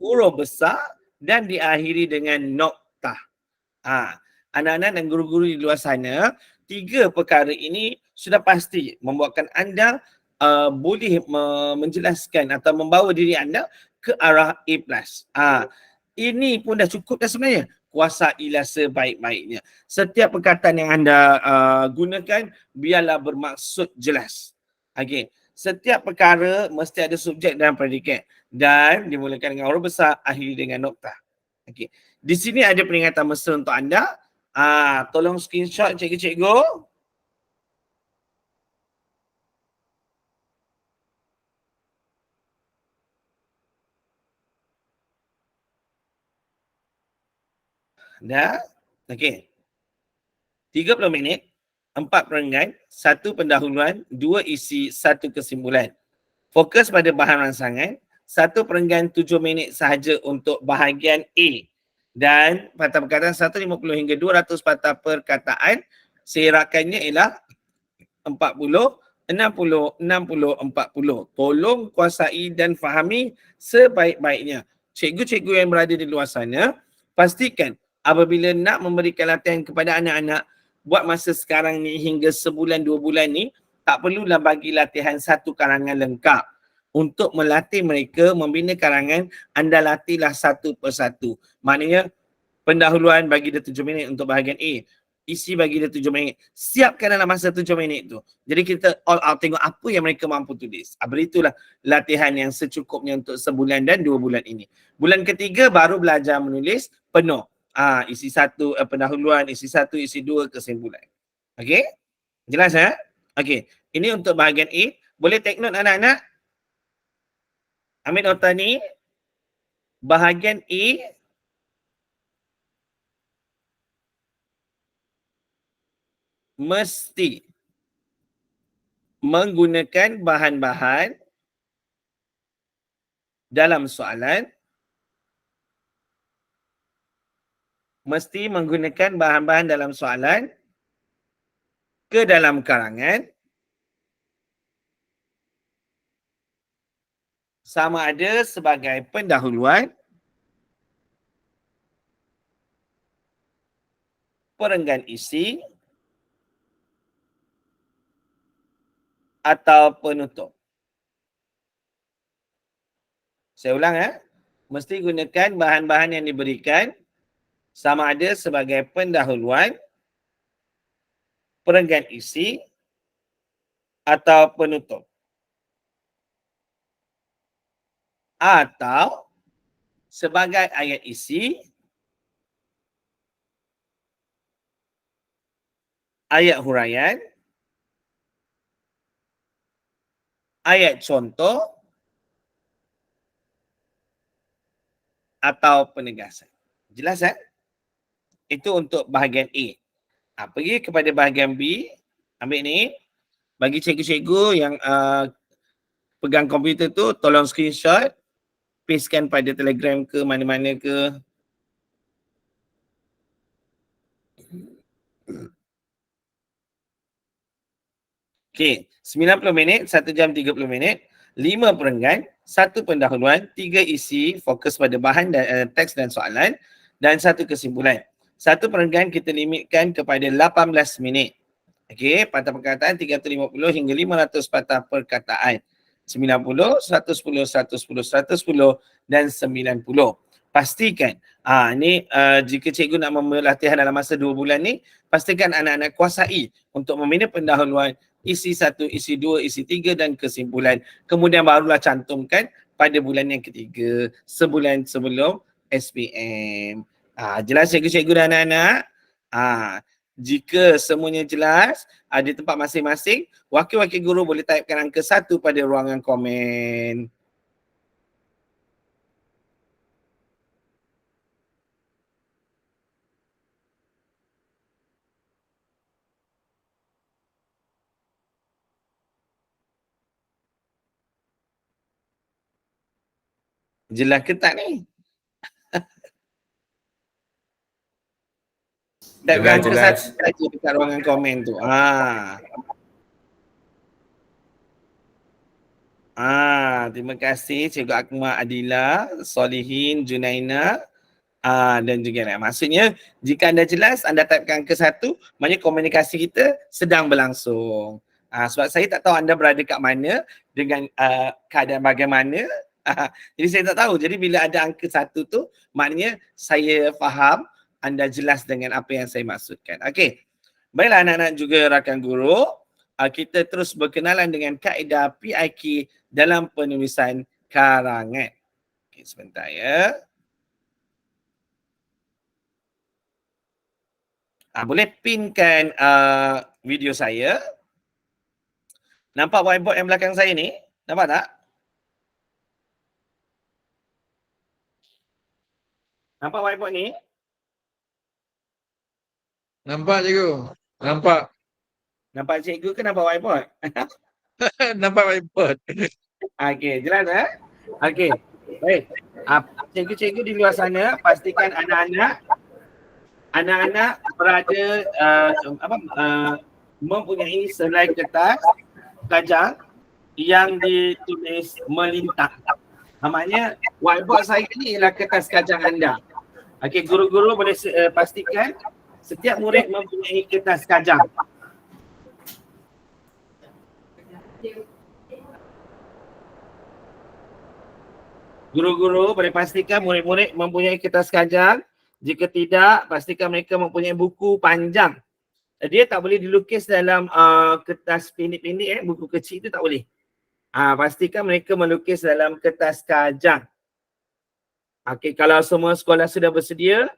huruf besar dan diakhiri dengan noktah. Anak-anak dan guru-guru di luar sana, 3 perkara ini sudah pasti membuatkan anda boleh menjelaskan atau membawa diri anda ke arah A+. Ini pun dah cukup dah sebenarnya. Kuasailah sebaik-baiknya. Setiap perkataan yang anda gunakan, biarlah bermaksud jelas. Okey. Setiap perkara mesti ada subjek dan predikat. Dan dimulakan dengan huruf besar, akhiri dengan noktah. Okey. Di sini ada peringatan mesra untuk anda. Tolong screenshot cikgu-cikgu. Dah? Okey. 30 minit, 4 perenggan, 1 pendahuluan, 2 isi, 1 kesimpulan. Fokus pada bahan rangsangan, 1 perenggan 7 minit sahaja untuk bahagian A. Dan patah perkataan 150 hingga 200 patah perkataan, serakannya ialah 40, 60, 60, 40. Tolong kuasai dan fahami sebaik-baiknya. Cikgu-cikgu yang berada di luar sana, pastikan apabila nak memberikan latihan kepada anak-anak, buat masa sekarang ni hingga sebulan 2 bulan ni, tak perlulah bagi latihan satu karangan lengkap. Untuk melatih mereka membina karangan, anda latihlah satu persatu. Maknanya, pendahuluan bagi dia 7 minit untuk bahagian A. Isi bagi dia 7 minit. Siapkan dalam masa 7 minit tu. Jadi kita all out tengok apa yang mereka mampu tulis. Beritulah latihan yang secukupnya untuk sebulan dan 2 bulan ini. Bulan ketiga baru belajar menulis penuh. Isi 1 pendahuluan, isi 1, isi 2 kesimpulan. Okey? Jelas ya? Okey. Ini untuk bahagian A. Boleh take note anak-anak? Ambil nota ni. Bahagian A mesti menggunakan bahan-bahan dalam soalan, ke dalam karangan sama ada sebagai pendahuluan, perenggan isi atau penutup. Saya ulang mesti gunakan bahan-bahan yang diberikan sama ada sebagai pendahuluan, perenggan isi atau penutup. Atau sebagai ayat isi, ayat huraian, ayat contoh atau penegasan. Jelas Itu untuk bahagian A. Pergi kepada bahagian B. Ambil ni. Bagi cikgu-cikgu yang pegang komputer tu, tolong screenshot. Pastekan pada Telegram ke mana-mana ke. Okey, 90 minit, 1 jam 30 minit, 5 perenggan, 1 pendahuluan, 3 isi, fokus pada bahan dan teks dan soalan, dan 1 kesimpulan. 1 perenggan kita limitkan kepada 18 minit. Okey, patah perkataan 350 hingga 500 patah perkataan. 90, 110, 110, 110 dan 90. Pastikan, ni jika cikgu nak memberi latihan dalam masa 2 bulan ni, pastikan anak-anak kuasai untuk membina pendahuluan, isi 1, isi 2, isi 3 dan kesimpulan. Kemudian barulah cantumkan pada bulan yang ketiga, sebulan sebelum SPM. Jelas cikgu-cikgu dan anak-anak? Jika semuanya jelas, di tempat masing-masing, wakil-wakil guru boleh typekan angka 1 pada ruangan komen. Jelas ke tak ni? Typekan angka 1 saja dekat ruangan komen tu. Terima kasih Cikgu Akmal Adila, Solihin, Junaina dan juga Ria. Maksudnya jika anda jelas, anda typekan angka 1, maknanya komunikasi kita sedang berlangsung. Sebab saya tak tahu anda berada kat mana dengan keadaan bagaimana. Jadi saya tak tahu. Jadi bila ada angka 1 tu, maknanya saya faham anda jelas dengan apa yang saya maksudkan. Okey. Baiklah anak-anak juga rakan guru. Kita terus berkenalan dengan kaedah PIK dalam penulisan karangan. Okey, sebentar ya. Boleh pinkan video saya. Nampak whiteboard yang belakang saya ni? Nampak tak? Nampak whiteboard ni? Nampak cikgu. Nampak. Nampak cikgu ke nampak whiteboard? Nampak whiteboard. Okey, jelas Okey. Baik. Cikgu-cikgu di luar sana pastikan anak-anak berada mempunyai selai kertas kajang yang ditulis melintang. Maknanya whiteboard saya ni ialah kertas kajang anda. Okey, guru-guru boleh pastikan setiap murid mempunyai kertas kajang. Guru-guru boleh pastikan murid-murid mempunyai kertas kajang. Jika tidak, pastikan mereka mempunyai buku panjang. Dia tak boleh dilukis dalam kertas pendek-pendek, buku kecil itu tak boleh. Pastikan mereka melukis dalam kertas kajang. Okey, kalau semua sekolah sudah bersedia,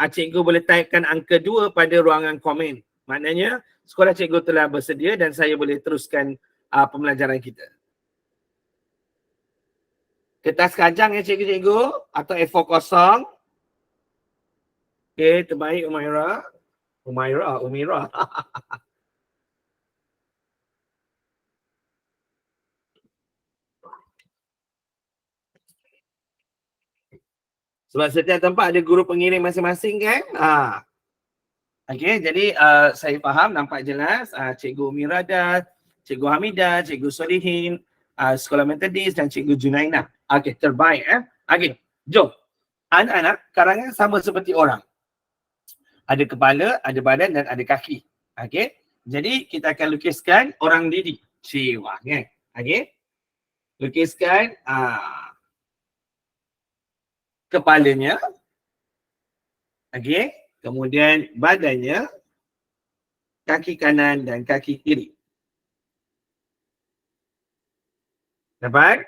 cikgu boleh typekan angka 2 pada ruangan komen. Maknanya sekolah cikgu telah bersedia dan saya boleh teruskan pembelajaran kita. Kertas kajang ya cikgu-cikgu atau A4 kosong. Okey, terbaik Umairah. Umairah. Sebab setiap tempat ada guru pengiring masing-masing kan? Okey, jadi saya faham, nampak jelas. Cikgu Umirah dah, Cikgu Hamidah, Cikgu Solihin, Sekolah Metodis dan Cikgu Junaina. Okey, terbaik Okey, jom. Anak-anak, karangan sama seperti orang. Ada kepala, ada badan dan ada kaki. Okey, jadi kita akan lukiskan orang didik. Ciwang kan? Okey, lukiskan kepalanya. Okey, kemudian badannya, kaki kanan dan kaki kiri. Dapat?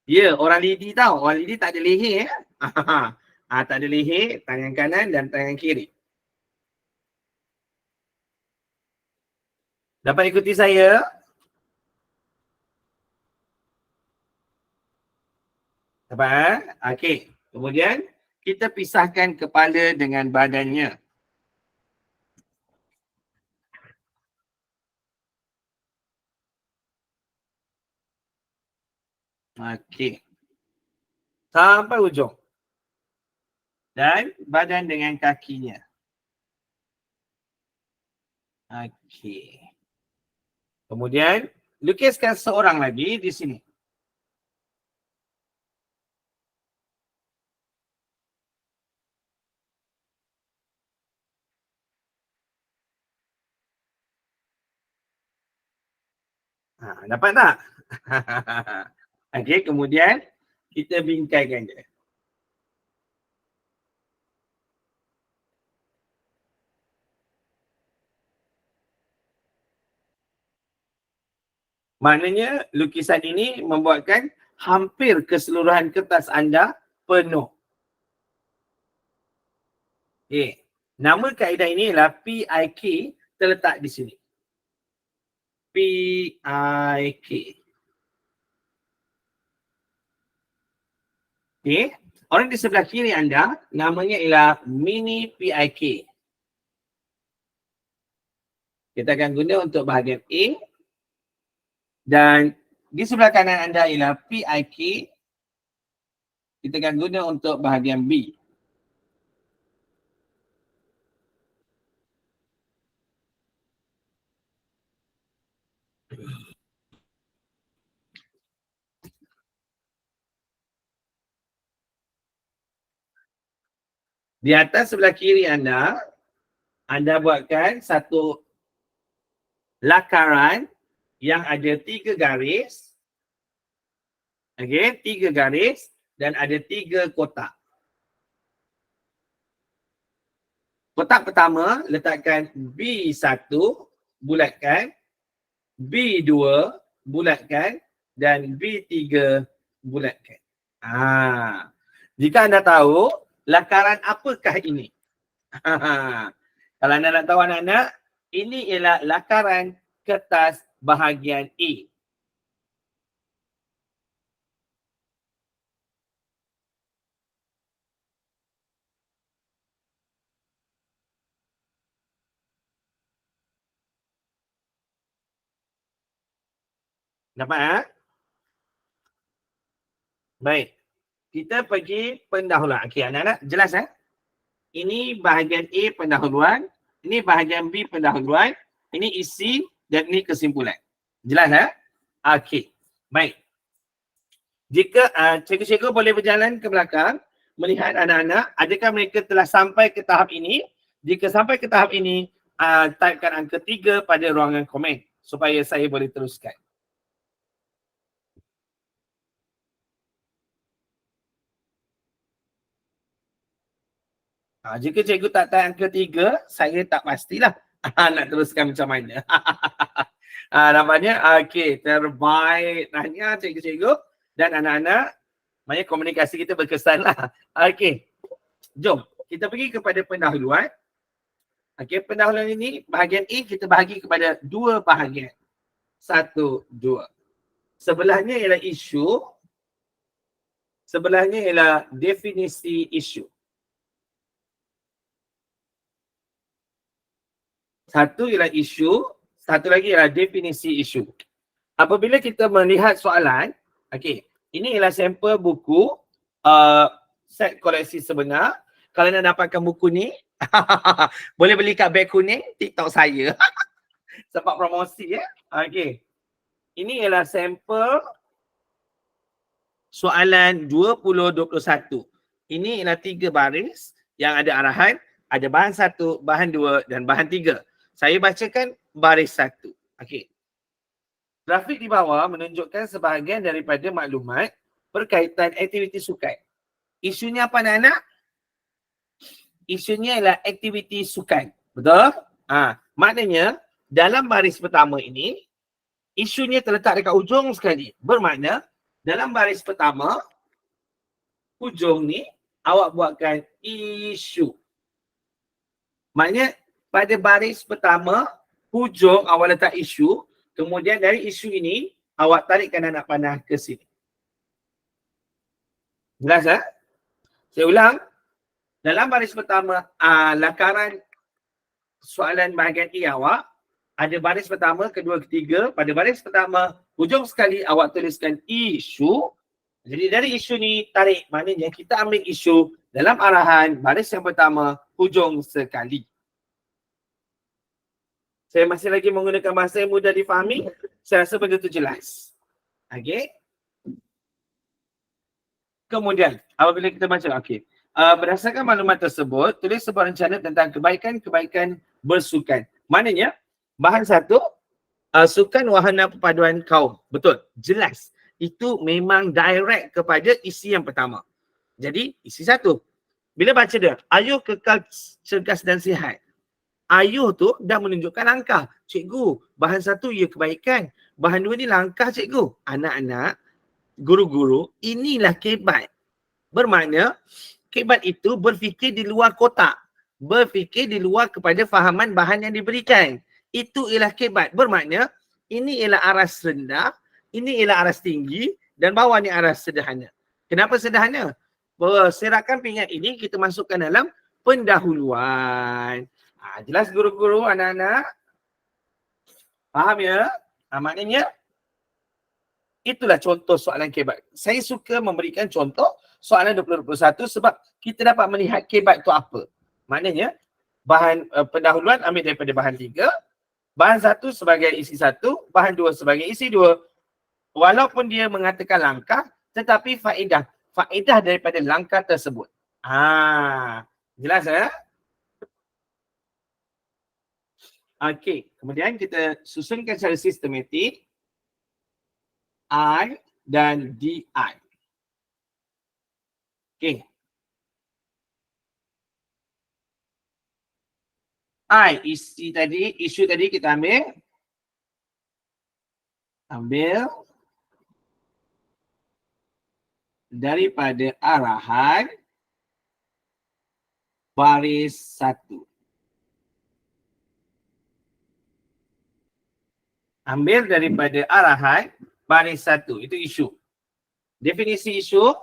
Ya, orang lidi tahu. Orang lidi tak ada leher. Tak ada leher, tangan kanan dan tangan kiri. Dapat ikuti saya? Dapat? Okey. Kemudian kita pisahkan kepala dengan badannya. Okey. Sampai ujung. Dan badan dengan kakinya. Okey. Kemudian lukiskan seorang lagi di sini. Dapat tak? Okey, kemudian kita bingkaikan dia. Maknanya lukisan ini membuatkan hampir keseluruhan kertas anda penuh. Okay. Nama kaedah ini ialah PIK terletak di sini. PIK. Okay. Orang di sebelah kiri anda namanya ialah mini PIK. Kita akan guna untuk bahagian A. Dan di sebelah kanan anda ialah PIK. Kita akan guna untuk bahagian B. Di atas sebelah kiri anda buatkan satu lakaran yang ada 3 garis. Okey, 3 garis dan ada 3 kotak. Kotak pertama letakkan B1, bulatkan. B2, bulatkan. Dan B3, bulatkan. Jika anda tahu, lakaran apakah ini? Kalau anda nak tahu anak-anak, ini ialah lakaran kertas bahagian A. Dapat? Baik. Kita pergi pendahuluan. Okey, anak-anak jelas Ini bahagian A pendahuluan, ini bahagian B pendahuluan, ini isi dan ini kesimpulan. Jelas Okey. Baik. Jika cikgu-cikgu boleh berjalan ke belakang melihat anak-anak, adakah mereka telah sampai ke tahap ini? Jika sampai ke tahap ini, typekan angka 3 pada ruangan komen supaya saya boleh teruskan. Jika cikgu tak type angka 3, saya tak pastilah nak teruskan macam mana. Nampaknya, okey, terbaik. Tanya cikgu-cikgu dan anak-anak, maknanya komunikasi kita berkesan lah. Okey, jom kita pergi kepada pendahuluan. Okey, pendahuluan ini, bahagian A kita bahagi kepada 2 bahagian. 1, 2. Sebelahnya ialah isu, sebelahnya ialah definisi isu. Satu ialah isu, satu lagi ialah definisi isu. Apabila kita melihat soalan, okey, ini ialah sampel buku set koleksi sebenar. Kalau nak dapatkan buku ni, boleh beli kat beg kuning, TikTok saya. Sebab promosi Okey. Ini ialah sampel soalan 2021. Ini ialah 3 baris yang ada arahan, ada bahan 1, bahan 2 dan bahan 3. Saya bacakan baris 1. Okey. Grafik di bawah menunjukkan sebahagian daripada maklumat berkaitan aktiviti sukan. Isunya apa anak-anak? Isunya ialah aktiviti sukan. Betul? Maknanya dalam baris pertama ini, isunya terletak dekat ujung sekali. Bermakna dalam baris pertama, hujung ni awak buatkan isu. Maknanya pada baris pertama, hujung awak letak isu, kemudian dari isu ini, awak tarikkan anak panah ke sini. Jelas Saya ulang. Dalam baris pertama, lakaran soalan bahagian A awak, ada baris pertama, kedua, ketiga. Pada baris pertama, hujung sekali awak tuliskan isu. Jadi dari isu ni tarik, maknanya kita ambil isu dalam arahan baris yang pertama, hujung sekali. Saya masih lagi menggunakan bahasa yang mudah difahami. Saya rasa begitu jelas. Okey. Kemudian, apabila kita baca, okey. Berdasarkan maklumat tersebut, tulis sebuah rencana tentang kebaikan-kebaikan bersukan. Maknanya, bahan 1, sukan wahana perpaduan kaum. Betul, jelas. Itu memang direct kepada isi yang pertama. Jadi, isi 1. Bila baca dia, ayuh kekal cergas dan sihat. Ayuh tu dah menunjukkan langkah. Cikgu, bahan 1 ia kebaikan. Bahan 2 ni langkah cikgu. Anak-anak, guru-guru, inilah kebat. Bermakna, kebat itu berfikir di luar kotak. Berfikir di luar kepada fahaman bahan yang diberikan. Itu ialah kebat. Bermakna, ini ialah aras rendah, ini ialah aras tinggi, dan bawah ni aras sederhana. Kenapa sederhana? Berserakan pingat ini kita masukkan dalam pendahuluan. Jelas guru-guru, anak-anak? Faham ya? Maknanya, itulah contoh soalan kebat. Saya suka memberikan contoh soalan 2021 sebab kita dapat melihat kebat itu apa. Maknanya, bahan pendahuluan ambil daripada bahan 3, bahan 1 sebagai isi 1, bahan 2 sebagai isi 2. Walaupun dia mengatakan langkah, tetapi faedah daripada langkah tersebut. Jelas ya? Okey, kemudian kita susunkan secara sistematik I dan DI. Okey. Isu tadi kita ambil daripada arahan baris 1. Ambil daripada arahan baris 1. Itu isu. Definisi isu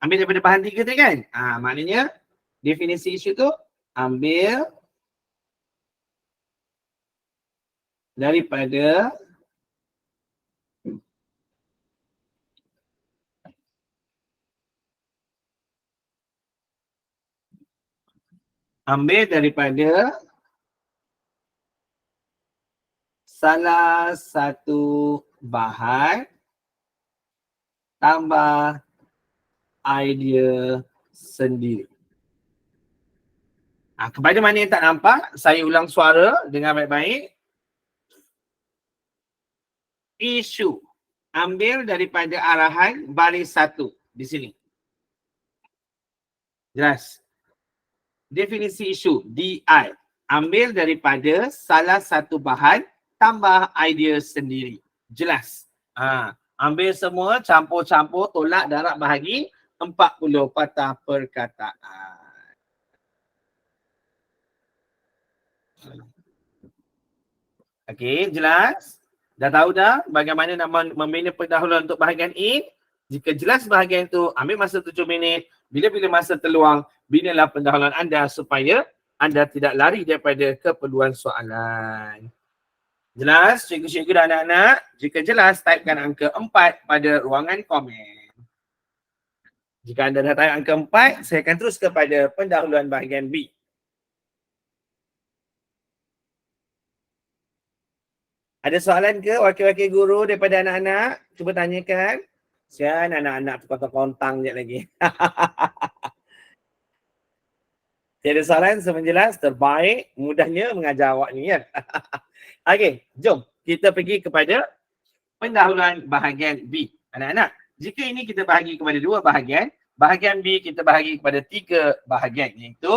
ambil daripada bahan 3 tadi kan? Maknanya definisi isu tu ambil daripada salah satu bahan tambah idea sendiri. Kepada mana yang tak nampak, saya ulang suara dengan baik-baik. Isu ambil daripada arahan baris 1 di sini. Jelas? Definisi isu DI ambil daripada salah satu bahan tambah idea sendiri. Jelas? Ambil semua, campur-campur, tolak, darab, bahagi 40 patah perkataan. Okey, jelas? Dah tahu dah bagaimana nak membina pendahuluan untuk bahagian in? Jika jelas bahagian itu, ambil masa 7 minit. Bila-bila masa terluang, binalah pendahuluan anda supaya anda tidak lari daripada keperluan soalan. Jelas, cikgu-cikgu dan anak-anak? Jika jelas, typekan angka 4 pada ruangan komen. Jika anda dah type angka 4, saya akan terus kepada pendahuluan bahagian B. Ada soalan ke wakil-wakil guru daripada anak-anak? Cuba tanyakan. Sian anak-anak tukar kontang sekejap lagi. Tiada soalan, semenjelas, terbaik, mudahnya mengajar awak ni kan. Okey, jom kita pergi kepada pendahuluan bahagian B. Anak-anak, jika ini kita bahagi kepada 2 bahagian, bahagian B kita bahagi kepada 3 bahagian, iaitu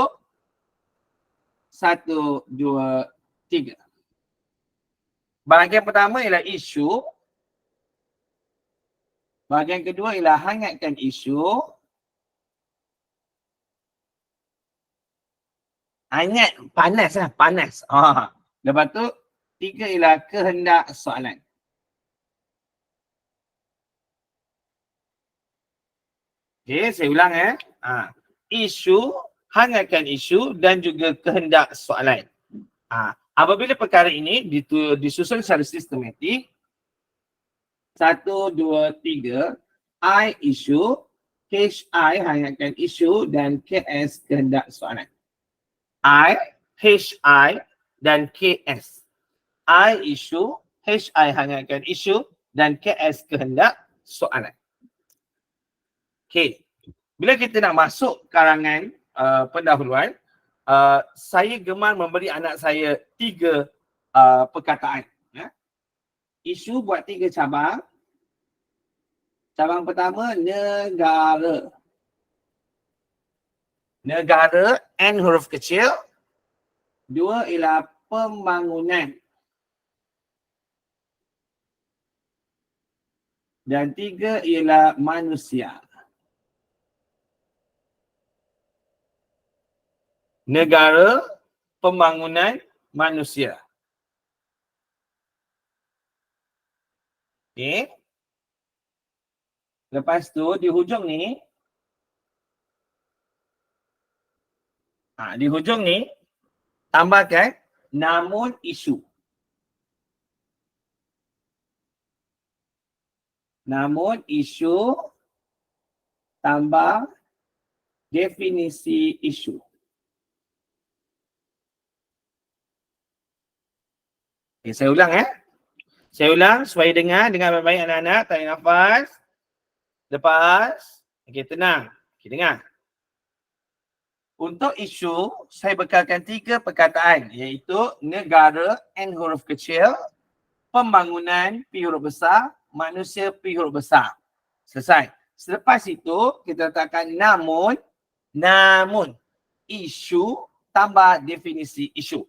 1, 2, 3. Bahagian pertama ialah isu. Bahagian kedua ialah hangatkan isu. Hangat, panas lah, panas. Lepas tu, 3 ialah kehendak soalan. Okey, saya ulang Isu, hangatkan isu dan juga kehendak soalan. Apabila perkara ini disusun secara sistematik, 1, 2, 3, I isu, HI hangatkan isu dan KS kehendak soalan. I, HI dan KS. I isu, HI hangatkan isu dan KS kehendak soalan. Okey. Bila kita nak masuk karangan pendahuluan, saya gemar memberi anak saya 3 perkataan. Isu buat 3 cabang. Cabang pertama, negara. Negara, N huruf kecil. 2 ialah pembangunan. Dan 3 ialah manusia. Negara, pembangunan, manusia. Okey. Lepas tu di hujung ni, tambahkan namun isu. Namun isu tambah definisi isu. Okay, saya ulang Saya ulang supaya dengar dengan baik-baik anak-anak. Tarik nafas. Lepas. Okey, tenang. Okey, dengar. Untuk isu, saya bekalkan 3 perkataan iaitu negara N huruf kecil, pembangunan P huruf besar, manusia P huruf besar. Selesai. Selepas itu, kita letakkan namun, isu tambah definisi isu.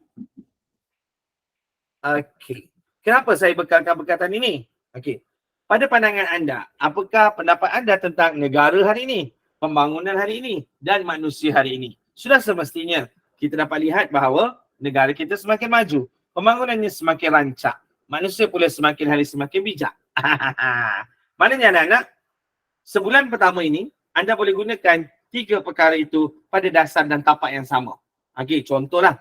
Okey. Kenapa saya bekalkan perkataan ini? Okey. Pada pandangan anda, apakah pendapat anda tentang negara hari ini, pembangunan hari ini dan manusia hari ini? Sudah semestinya kita dapat lihat bahawa negara kita semakin maju, pembangunannya semakin rancak, manusia pula semakin hari semakin bijak. Maknanya anak-anak, sebulan pertama ini anda boleh gunakan 3 perkara itu pada dasar dan tapak yang sama. Okey, contohlah.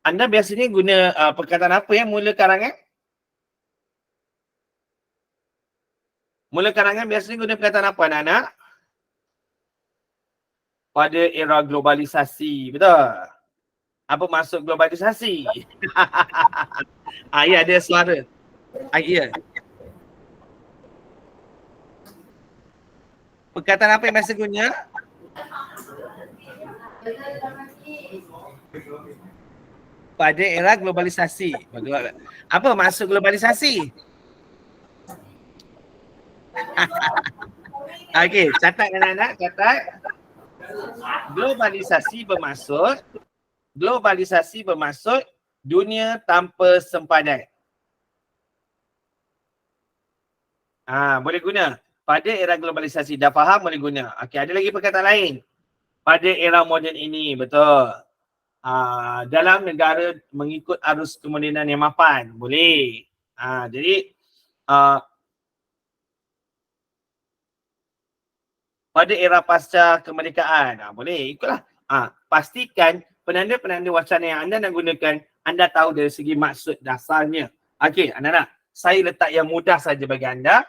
Anda biasanya guna perkataan apa yang mula karangan? Mula karangan biasanya guna perkataan apa anak-anak? Pada era globalisasi, betul? Apa maksud globalisasi? Ya, ada suara. Ya. Perkataan apa yang biasa guna? Pada era globalisasi. Apa maksud globalisasi? Okey, catat anak-anak, catat. Globalisasi bermaksud dunia tanpa sempadan. Boleh guna. Pada era globalisasi, dah faham boleh guna. Okey, ada lagi perkataan lain. Pada era moden ini, betul. Dalam negara mengikut arus kemodenan yang mapan, boleh. Jadi pada era pasca kemerdekaan, boleh ikutlah. Pastikan penanda-penanda wacana yang anda nak gunakan, anda tahu dari segi maksud dasarnya. Okey, anak-anak, saya letak yang mudah saja bagi anda.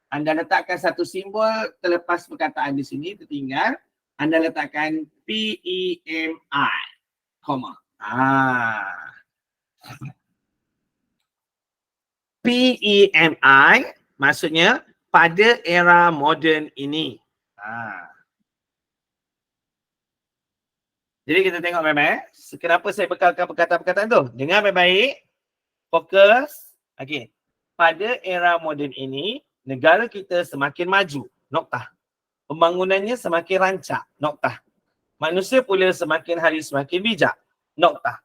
Anda letakkan satu simbol terlepas perkataan di sini, tertinggal. Anda letakkan PEMI, koma. PEMI maksudnya pada era moden ini. Jadi kita tengok baik-baik. Kenapa saya bekalkan perkataan-perkataan tu? Dengar baik-baik. Fokus. Okey. Pada era moden ini, negara kita semakin maju. Noktah. Pembangunannya semakin rancak. Noktah. Manusia pula semakin hari semakin bijak. Noktah.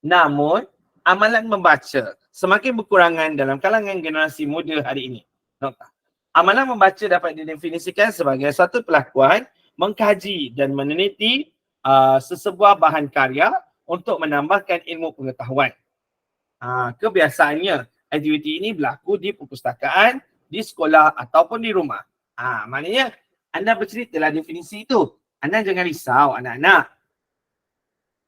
Namun, amalan membaca semakin berkurangan dalam kalangan generasi muda hari ini. Noktah. Amalan membaca dapat didefinisikan sebagai satu pelakuan mengkaji dan meneliti sesebuah bahan karya untuk menambahkan ilmu pengetahuan. Kebiasaannya, aktiviti ini berlaku di perpustakaan, di sekolah ataupun di rumah. Maknanya anda berceritalah definisi itu. Anda jangan risau anak-anak.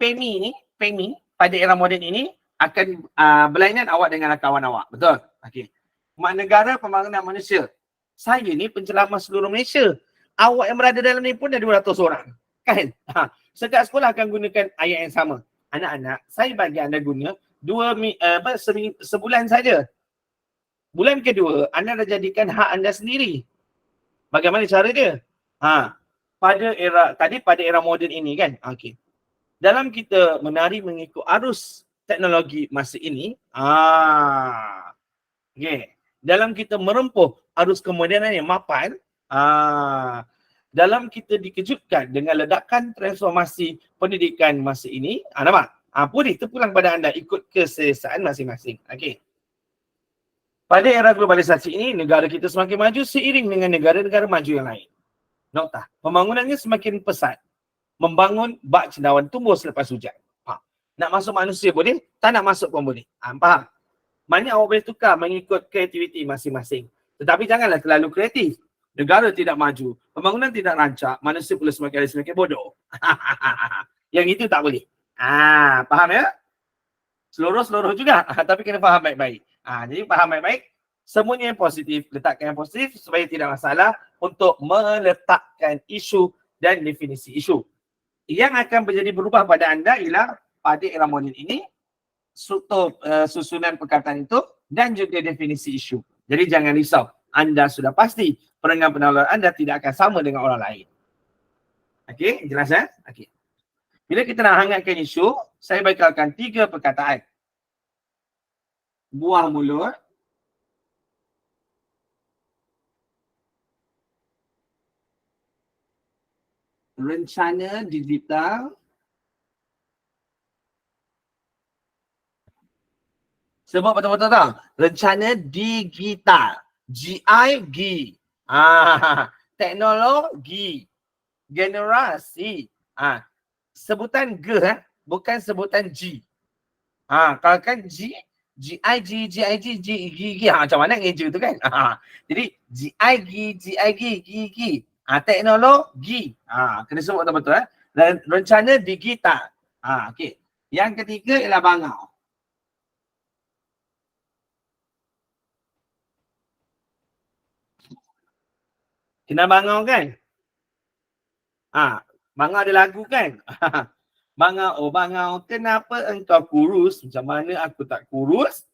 PEMI pada era moden ini akan berlainan awak dengan kawan awak. Betul? Okey. Mak negara pembangunan manusia. Saya ni penceramah seluruh Malaysia. Awak yang berada dalam ni pun dah 200 orang. Kan? Setiap sekolah akan gunakan ayat yang sama. Anak-anak, saya bagi anda guna sebulan saja. Bulan kedua, anda dah jadikan hak anda sendiri. Bagaimana cara dia? Pada era moden ini kan. Okey. Dalam kita menari mengikut arus teknologi masa ini, dalam kita merempuh arus kemodenan yang mapan, dalam kita dikejutkan dengan ledakan transformasi pendidikan masa ini, nampak? Boleh terpulang pada anda ikut keselesaan masing-masing. Okey. Pada era globalisasi ini, negara kita semakin maju seiring dengan negara-negara maju yang lain. Noktah. Pembangunannya semakin pesat. Membangun bak cendawan tumbuh selepas hujan. Nak masuk manusia boleh, tak nak masuk pun boleh. Faham? Maknanya awak boleh tukar mengikut kreativiti masing-masing. Tetapi janganlah terlalu kreatif. Negara tidak maju, pembangunan tidak rancak, manusia pula semakin bodoh. Yang itu tak boleh. Faham ya? Seluruh juga. Tapi kena faham baik-baik. Jadi faham baik-baik. Semuanya yang positif, letakkan yang positif supaya tidak masalah untuk meletakkan isu dan definisi isu. Yang akan menjadi berubah pada anda ialah pada era moden ini, struktur susunan perkataan itu dan juga definisi isu. Jadi jangan risau. Anda sudah pasti perangan penalaran anda tidak akan sama dengan orang lain. Okey, jelas ya? Okey. Bila kita nak hangatkan isu, saya bakalkan 3 perkataan. Buah mulut, rencana digital, sebut betul-betul tau. Rencana digital. G-I-G. Teknologi. Generasi. Sebutan G, bukan sebutan G. Kalau kan G, G-I-G, G-I-G, G-I-G. Macam mana ngeja tu kan? Jadi G-I-G, G-I-G, G-I-G. Teknologi. Kena sebut betul-betul. Rencana digital. Okay. Yang ketiga ialah bangau. Kena bangau kan? Bangau ada lagu kan? Bangau, oh bangau, kenapa engkau kurus? Macam mana aku tak kurus?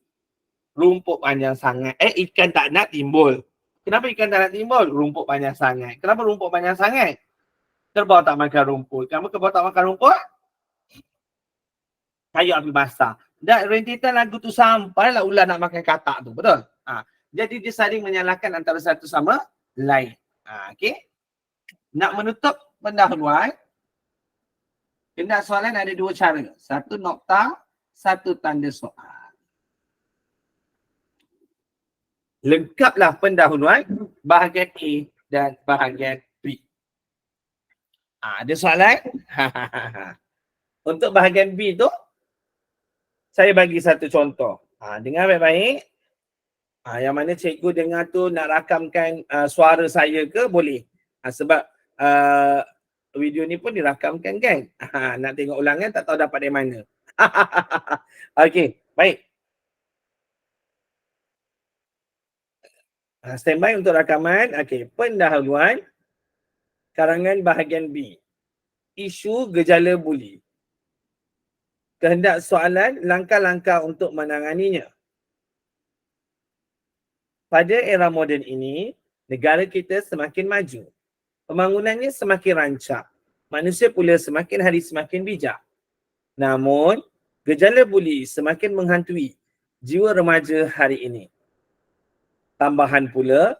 Rumput panjang sangat. Ikan tak nak timbul. Kenapa ikan tak nak timbul? Rumput panjang sangat. Kenapa rumput panjang sangat? Kerbau tak makan rumput. Kenapa kerbau tak makan rumput? Kayu api basah. Dan rentetan lagu tu sampailah ular nak makan katak tu. Betul? Jadi dia saling menyalahkan antara satu sama lain. Okay? Nak menutup pendahuluan, kehendak soalan ada 2 cara. Satu nokta, satu tanda soal. Lengkaplah pendahuluan bahagian A dan bahagian B. Ada soalan? Untuk bahagian B tu, saya bagi satu contoh. Dengar baik-baik. Yang mana cikgu dengar tu nak rakamkan suara saya ke boleh. Sebab video ni pun dirakamkan kan. Nak tengok ulangan tak tahu dapat dari mana. Okey, baik. Standby untuk rakaman. Okey, pendahuluan karangan bahagian B. Isu gejala buli. Kehendak soalan, langkah-langkah untuk menanganinya. Pada era moden ini, negara kita semakin maju. Pembangunannya semakin rancak. Manusia pula semakin hari semakin bijak. Namun, gejala buli semakin menghantui jiwa remaja hari ini. Tambahan pula,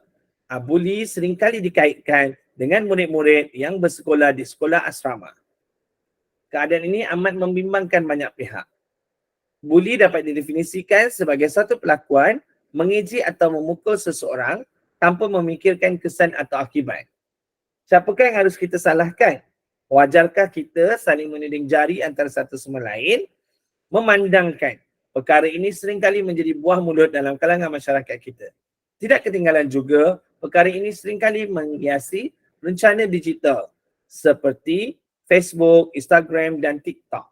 buli seringkali dikaitkan dengan murid-murid yang bersekolah di sekolah asrama. Keadaan ini amat membimbangkan banyak pihak. Buli dapat didefinisikan sebagai satu perlakuan mengejek atau memukul seseorang tanpa memikirkan kesan atau akibat. Siapakah yang harus kita salahkan? Wajarkah kita saling menuding jari antara satu sama lain? Memandangkan perkara ini seringkali menjadi buah mulut dalam kalangan masyarakat kita. Tidak ketinggalan juga, perkara ini seringkali menghiasi rencana digital seperti Facebook, Instagram dan TikTok.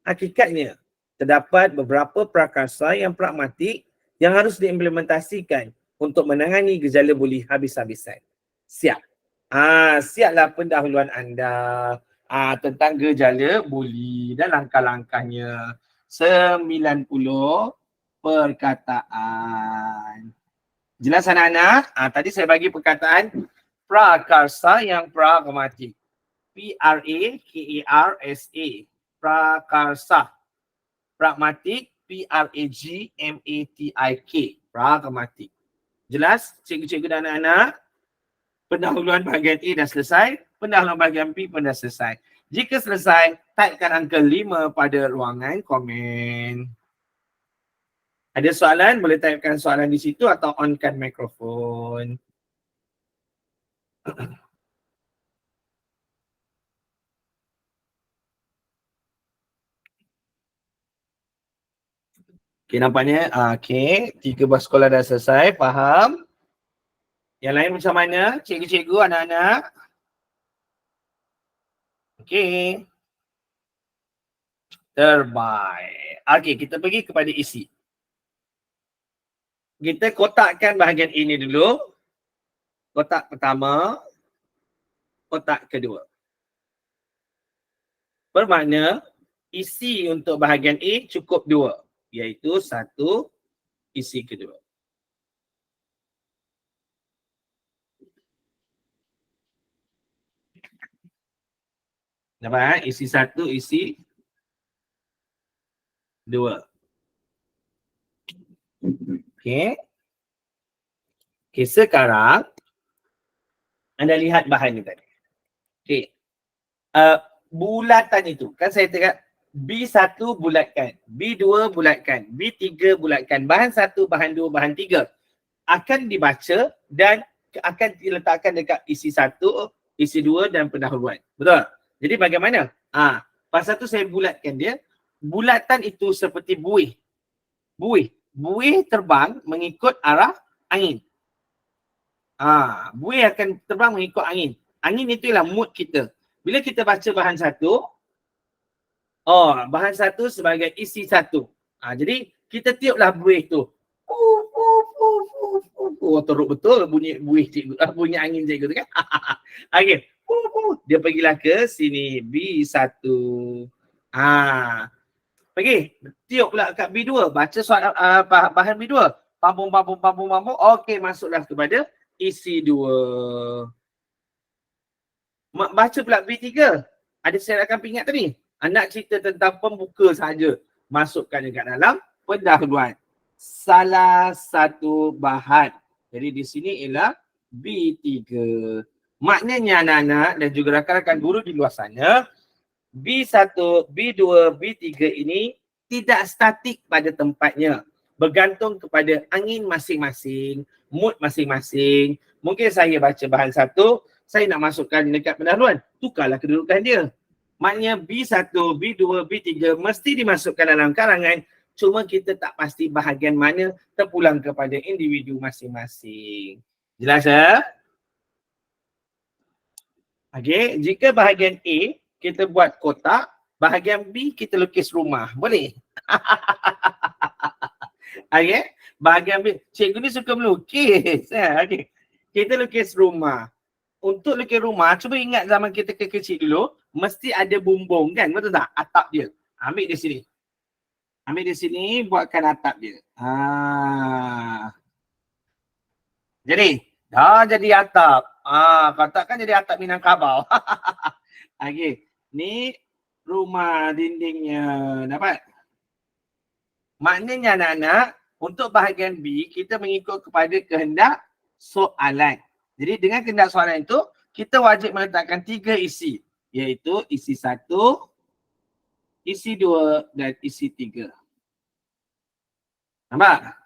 Hakikatnya, terdapat beberapa prakarsa yang pragmatik yang harus diimplementasikan untuk menangani gejala buli habis-habisan. Siap. Siaplah pendahuluan anda tentang gejala buli dan langkah-langkahnya. 90 perkataan. Jelas anak-anak? Tadi saya bagi perkataan prakarsa yang pragmatik. P-R-A-K-A-R-S-A. Prakarsa. Pragmatik. P-R-A-G-M-A-T-I-K. Pragmatik. Jelas cikgu-cikgu dan anak-anak? Pendahuluan bahagian A dah selesai. Pendahuluan bahagian B pun dah selesai. Jika selesai, typekan angka 5 pada ruangan komen. Ada soalan? Boleh typekan soalan di situ atau onkan mikrofon. Okay, nampaknya okay. 3 buah sekolah dah selesai, faham? Yang lain macam mana? Cikgu-cikgu, anak-anak? Okay. Terbaik. Okay, kita pergi kepada isi. Kita kotakkan bahagian ini dulu. Kotak pertama. Kotak kedua. Bermakna isi untuk bahagian A cukup 2. Iaitu 1, isi kedua. Nampak isi 1, isi 2. Okey. Okey, sekarang anda lihat bahan ni tadi. Okey. Bulatan itu, kan saya cakap B1 bulatkan, B2 bulatkan, B3 bulatkan, bahan 1, bahan 2, bahan 3 akan dibaca dan akan diletakkan dekat isi 1, isi 2 dan pendahuluan. Betul? Jadi bagaimana? Pasal tu saya bulatkan dia. Bulatan itu seperti buih. Buih terbang mengikut arah angin. Buih akan terbang mengikut angin. Angin itu ialah mood kita. Bila kita baca bahan 1, bahan 1 sebagai isi 1. Jadi kita tiuplah buih tu. Teruk betul bunyi buih cikgu, bunyi angin cikgu tu kan. Okey. Dia pergilah ke sini B1. Pergi. Tiup pula kat B2. Baca soal bahan B2. Pambung. Okey, masuklah kepada isi 2. Baca pula B3. Ada saya akan ingat tadi. Anak cerita tentang pembuka saja. Masukkan dekat dalam pendahuluan. Salah satu bahan. Jadi di sini ialah B3. Maknanya anak-anak dan juga rakan-rakan guru di luar sana, B1, B2, B3 ini tidak statik pada tempatnya. Bergantung kepada angin masing-masing, mood masing-masing. Mungkin saya baca bahan 1, saya nak masukkan dekat pendahuluan. Tukarlah kedudukan dia. Maknanya B1, B2, B3 mesti dimasukkan dalam karangan. Cuma kita tak pasti bahagian mana terpulang kepada individu masing-masing. Jelas ya? Okey, jika bahagian A kita buat kotak, bahagian B kita lukis rumah. Boleh? Okey, bahagian B. Cikgu ni suka melukis. Okey. Kita lukis rumah. Untuk lukis rumah, cuba ingat zaman kita kecil dulu, mesti ada bumbung kan? Betul tak? Atap dia. Ambil di sini. Ambil di sini, buatkan atap dia. Jadi, dah jadi atap. Katakan jadi atap Minangkabau. Okey. Ni rumah dindingnya. Dapat? Maknanya anak-anak, untuk bahagian B, kita mengikut kepada kehendak soalan. Jadi dengan kehendak soalan itu, kita wajib meletakkan 3 isi. Iaitu isi 1, isi 2 dan isi 3. Nampak?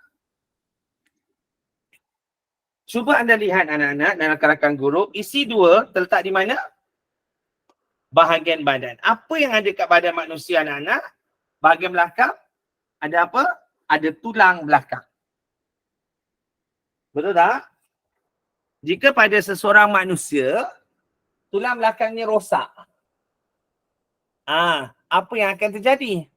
Cuba anda lihat anak-anak dan rakan-rakan guru, isi 2 terletak di mana? Bahagian badan. Apa yang ada kat badan manusia anak-anak? Bahagian belakang, ada apa? Ada tulang belakang. Betul tak? Jika pada seseorang manusia, tulang belakangnya rosak. Apa yang akan terjadi?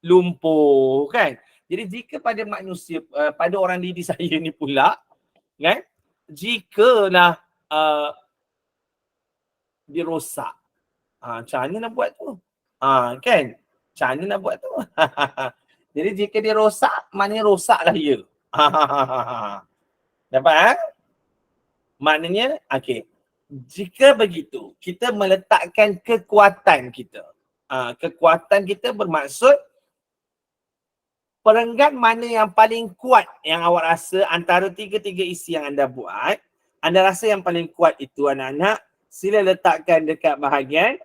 Lumpuh kan? Jadi jika pada manusia, pada orang didik saya ni pula, kan? Jikalah dia rosak. Macam mana nak buat tu? Kan? Macam mana nak buat tu? Jadi jika dia rosak, maknanya rosaklah dia. Dapat? Maknanya, okey. Jika begitu, kita meletakkan kekuatan kita. Kekuatan kita bermaksud perenggan mana yang paling kuat yang awak rasa antara 3 isi yang anda buat. Anda rasa yang paling kuat itu anak-anak, sila letakkan dekat bahagian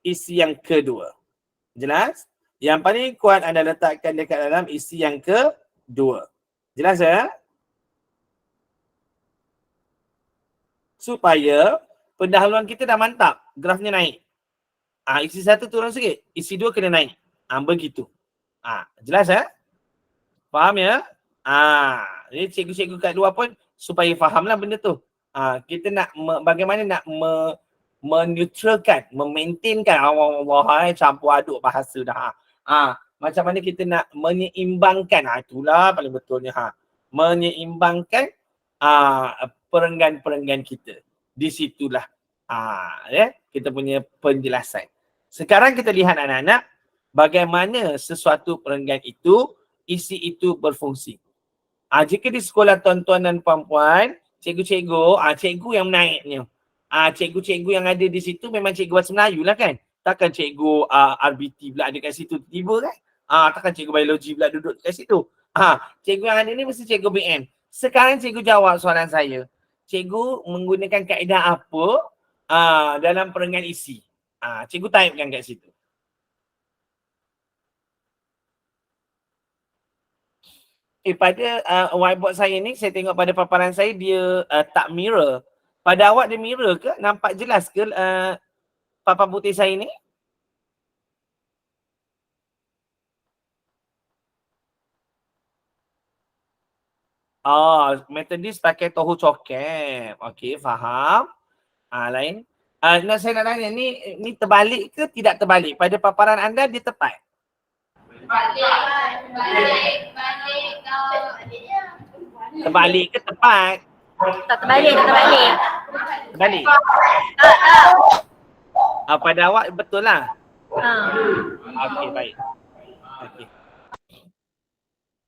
isi yang kedua. Jelas? Yang paling kuat anda letakkan dekat dalam isi yang kedua. Jelas ya? Supaya pendahuluan kita dah mantap. Grafnya naik. Isi 1 turun sikit. Isi 2 kena naik. Begitu. Jelas ya? Faham ya? Jadi cikgu-cikgu kat luar pun supaya fahamlah benda tu. Kita nak bagaimana nak meneutralkan, memaintainkan Allah campur aduk bahasa dah. Macam mana kita nak menyeimbangkan, itulah paling betulnya. Menyeimbangkan perenggan-perenggan kita. Di situlah kita punya penjelasan. Sekarang kita lihat anak-anak bagaimana sesuatu perenggan itu, isi itu berfungsi. Jika di sekolah tuan-tuan dan puan-puan, cikgu-cikgu, cikgu yang menaiknya. Cikgu-cikgu yang ada di situ memang cikgu bahasa Melayu lah kan. Takkan cikgu RBT pula ada kat situ tiba kan. Takkan cikgu biologi pula duduk kat situ. Cikgu yang ada ni mesti cikgu BM. Sekarang cikgu jawab soalan saya. Cikgu menggunakan kaedah apa dalam perenggan isi? Cikgu typekan kat situ. Pada whiteboard saya ni, saya tengok pada paparan saya dia tak mirror. Pada awak dia mirror ke? Nampak jelas ke papan putih saya ni? Metodis pakai tohu coket. Okey, faham. Lain. Saya nak tanya, ni terbalik ke tidak terbalik? Pada paparan anda dia tepat? Terbalik ke tepat? Tak terbalik. Terbalik. Pada awak betul lah. Okey, baik. Okey.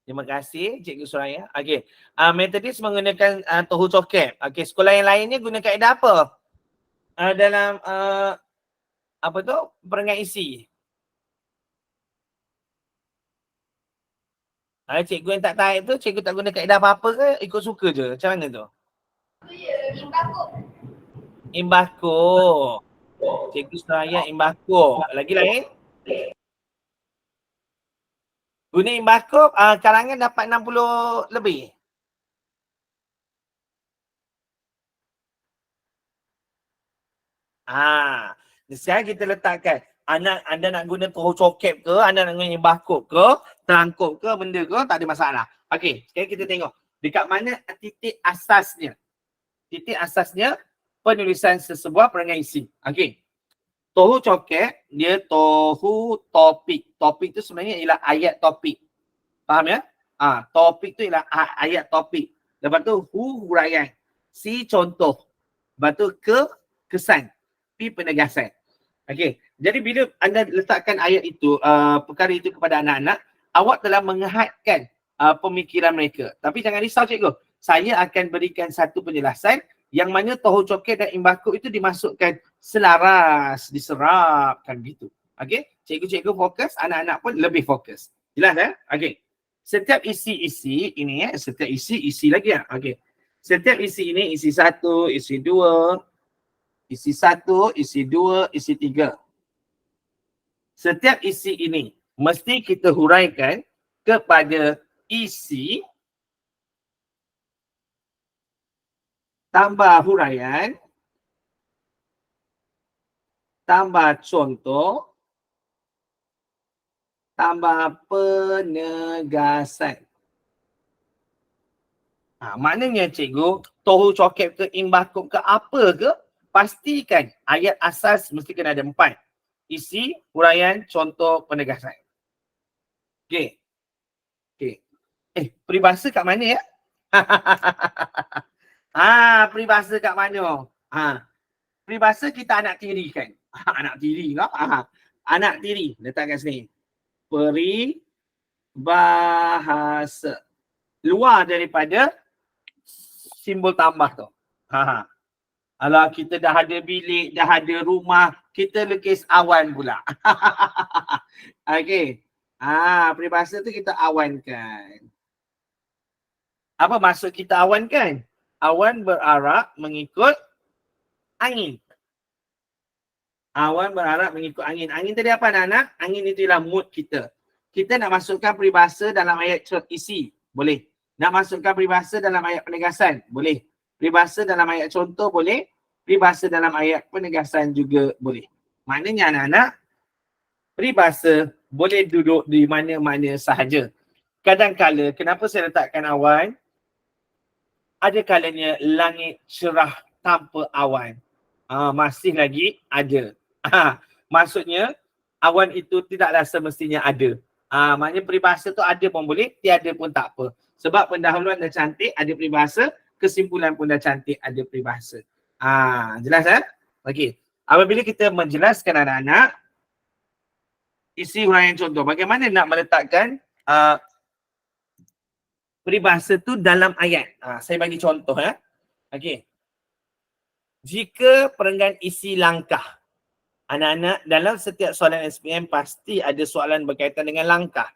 Terima kasih Cikgu Suraya. Okey. Metodis menggunakan tohu coket. Okey, sekolah yang lainnya guna kaedah apa? Dalam apa tu? Perenggan isi. Cikgu yang tak tahu tu, cikgu tak guna kaedah apa-apa ke? Ikut suka je. Macam mana tu? Imbakuk. Cikgu Suraya imbakuk. Lagi lain? Guna imbakuk, karangan dapat 60 lebih. Sekarang kita letakkan anda nak guna tohu coket ke, anda nak guna imbakuk ke, terangkup ke, benda ke, tak ada masalah. Okey, sekarang kita tengok dekat mana titik asasnya. Titik asasnya penulisan sesebuah perenggan isi. Okey. Tohu coket, dia tohu topik. Topik tu sebenarnya ialah ayat topik. Faham ya? Topik tu ialah ayat topik. Lepas tu huraian. Si contoh. Lepas tu kesan. P penegasan. Okey. Jadi bila anda letakkan ayat itu, perkara itu kepada anak-anak, awak telah menghadkan pemikiran mereka. Tapi jangan risau cikgu. Saya akan berikan satu penjelasan yang mana tohu coket dan imbakuk itu dimasukkan selaras, diserapkan gitu. Okey? Cikgu-cikgu fokus, anak-anak pun lebih fokus. Jelas ya? Okey. Setiap isi-isi ini setiap isi lagi ya. Okey. Setiap isi ini, isi 1, isi 2, isi 1, isi 2, isi 3. Setiap isi ini mesti kita huraikan kepada isi tambah huraian tambah contoh tambah penegasan. Maknanya cikgu, tohu coket ke imbakuk ke apa ke, pastikan ayat asas mesti kena ada 4. Isi, huraian, contoh, penegasan. Okey. Peribahasa kat mana ya? Peribahasa kat mana? Peribahasa kita anak tiri kan? Anak tiri lah. Anak tiri. Letak kat sini. Peribahasa. Luar daripada simbol tambah tu. Alah, kita dah ada bilik, dah ada rumah, kita lukis awan pula. Okey. Peribahasa tu kita awankan. Apa maksud kita awankan? Awan berarah mengikut angin. Awan berarah mengikut angin. Angin tadi apa anak-anak? Angin itu ialah mood kita. Kita nak masukkan peribahasa dalam ayat isi. Boleh. Nak masukkan peribahasa dalam ayat penegasan. Boleh. Peribahasa dalam ayat contoh boleh. Peribahasa dalam ayat penegasan juga boleh. Maknanya anak-anak, peribahasa boleh duduk di mana-mana sahaja. Kadang-kala, kenapa saya letakkan awan? Ada kalanya langit cerah tanpa awan. Masih lagi ada. Maksudnya, awan itu tidaklah semestinya ada. Maknanya peribahasa tu ada pun boleh, tiada pun tak apa. Sebab pendahuluan dah cantik, ada peribahasa. Kesimpulan pun dah cantik, ada peribahasa. Jelas kan? Okey. Apabila kita menjelaskan anak-anak, isi huraian contoh. Bagaimana nak meletakkan peribahasa tu dalam ayat. Saya bagi contoh ya. Okey. Jika perenggan isi langkah. Anak-anak, dalam setiap soalan SPM pasti ada soalan berkaitan dengan langkah.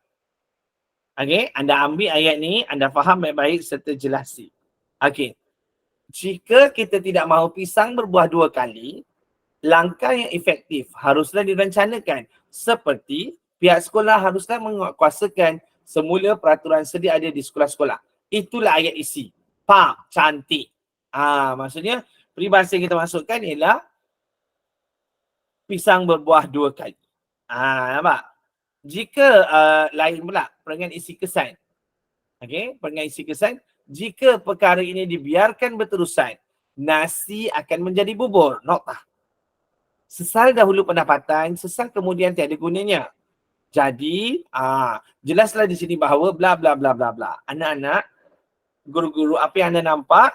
Okey, anda ambil ayat ni, anda faham baik-baik serta jelasi. Okey. Jika kita tidak mahu pisang berbuah 2 kali, langkah yang efektif haruslah direncanakan. Seperti pihak sekolah haruslah menguatkuasakan semula peraturan sedia ada di sekolah-sekolah. Itulah ayat isi. Pak, cantik. Maksudnya peribahasa yang kita masukkan ialah pisang berbuah 2 kali. Nampak? Jika lain pula perenggan isi kesan. Okey, perenggan isi kesan. Jika perkara ini dibiarkan berterusan, nasi akan menjadi bubur. Notah. Sesal dahulu pendapatan, sesal kemudian tiada gunanya. Jadi, jelaslah di sini bahawa bla bla bla bla bla. Anak-anak, guru-guru, apa yang anda nampak,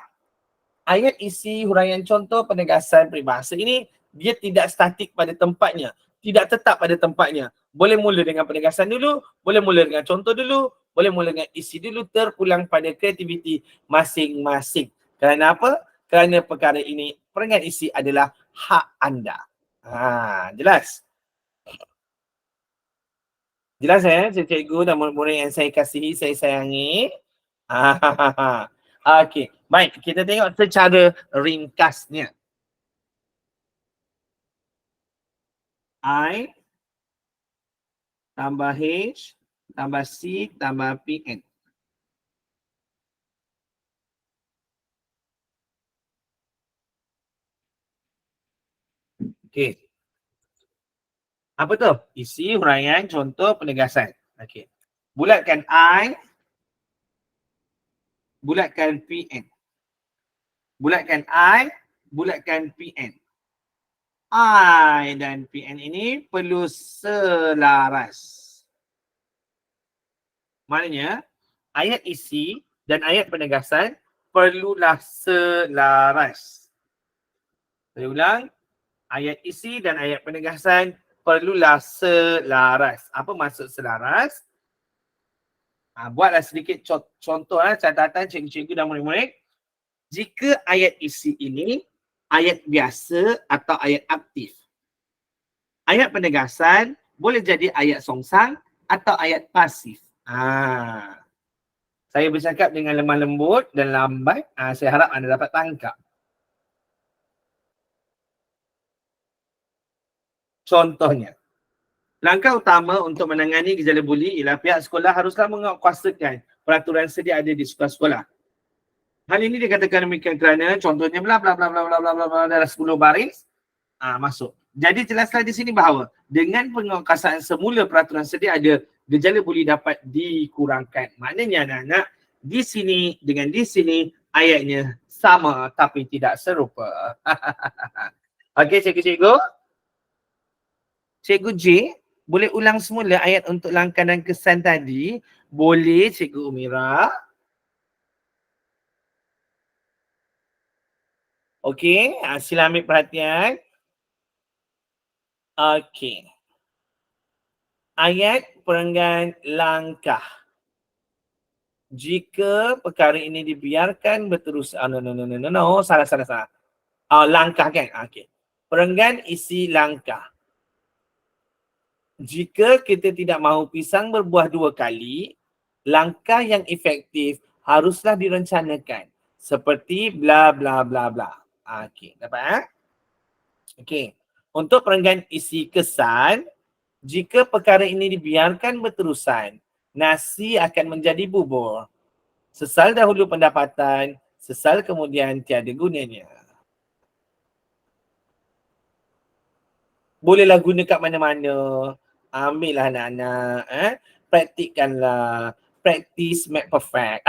ayat isi huraian contoh penegasan peribahasa ini, dia tidak statik pada tempatnya. Tidak tetap pada tempatnya. Boleh mula dengan penegasan dulu, boleh mula dengan contoh dulu, boleh mula dengan isi dulu, terpulang pada kreativiti masing-masing. Kerana apa? Kerana perkara ini, perenggan isi adalah hak anda. Jelas? Jelas cikgu dan murid-murid yang saya kasihi, saya sayangi. Okey, baik, kita tengok secara ringkasnya. I tambah H tambah C tambah PN. Okey. Apa tu? Isi huraian contoh penegasan. Okey. Bulatkan I, bulatkan PN. Bulatkan I, bulatkan PN. I dan PN ini perlu selaras. Maknanya ayat isi dan ayat penegasan perlulah selaras. Saya ulang, ayat isi dan ayat penegasan perlulah selaras. Apa maksud selaras? Buatlah sedikit contoh catatan cikgu-cikgu dan murid-murid. Jika ayat isi ini ayat biasa atau ayat aktif. Ayat penegasan boleh jadi ayat songsang atau ayat pasif. Saya bercakap dengan lemah lembut dan lambat. Saya harap anda dapat tangkap. Contohnya, langkah utama untuk menangani gejala buli ialah pihak sekolah haruslah menguatkuasakan peraturan sedia ada di sekolah-sekolah. Hal ini dikatakan demikian kerana contohnya bla bla bla bla bla bla bla bla dalam 10 baris masuk. Jadi jelaslah di sini bahawa dengan penguatkuasaan semula peraturan sedia ada, gejala buli dapat dikurangkan. Maknanya anak-anak, di sini dengan di sini ayatnya sama tapi tidak serupa. Okey cikgu-cikgu. Cikgu J, boleh ulang semula ayat untuk langkah dan kesan tadi? Boleh Cikgu Umira? Okey, sila ambil perhatian. Okey. Ayat perenggan langkah. Jika perkara ini dibiarkan berterus, no, salah. Langkah kan? Okey. Perenggan isi langkah. Jika kita tidak mahu pisang berbuah 2 kali, langkah yang efektif haruslah direncanakan. Seperti bla bla bla bla. Okey, dapat? Okey. Untuk perenggan isi kesan, jika perkara ini dibiarkan berterusan, nasi akan menjadi bubur. Sesal dahulu pendapatan, sesal kemudian tiada gunanya. Bolehlah guna kat mana-mana. Ambillah anak-anak. Praktikkanlah. Practice make perfect.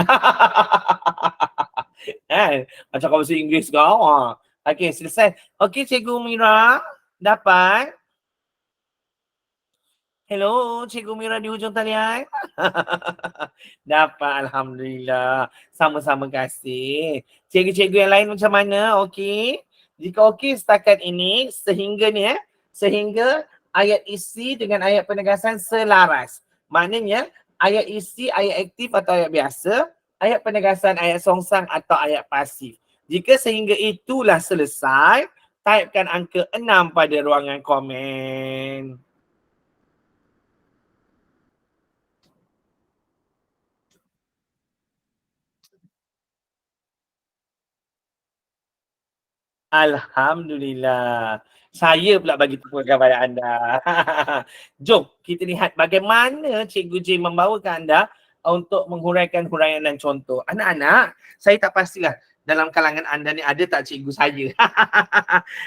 Macam kau bahasa Inggeris kau. Okey, selesai. Okey, Cikgu Mira. Dapat? Hello, Cikgu Mira di hujung talian. Dapat, Alhamdulillah. Sama-sama kasih. Cikgu-cikgu yang lain macam mana? Okey? Jika okey setakat ini, sehingga ayat isi dengan ayat penegasan selaras. Maknanya, ayat isi, ayat aktif atau ayat biasa, ayat penegasan, ayat songsang atau ayat pasif. Jika sehingga itulah selesai, typekan angka 6 pada ruangan komen. Alhamdulillah. Saya pula bagi tepukan kepada anda. Jom kita lihat bagaimana Cikgu J membawakan anda untuk menghuraikan huraian dan contoh. Anak-anak, saya tak pastilah dalam kalangan anda ni ada tak cikgu saya.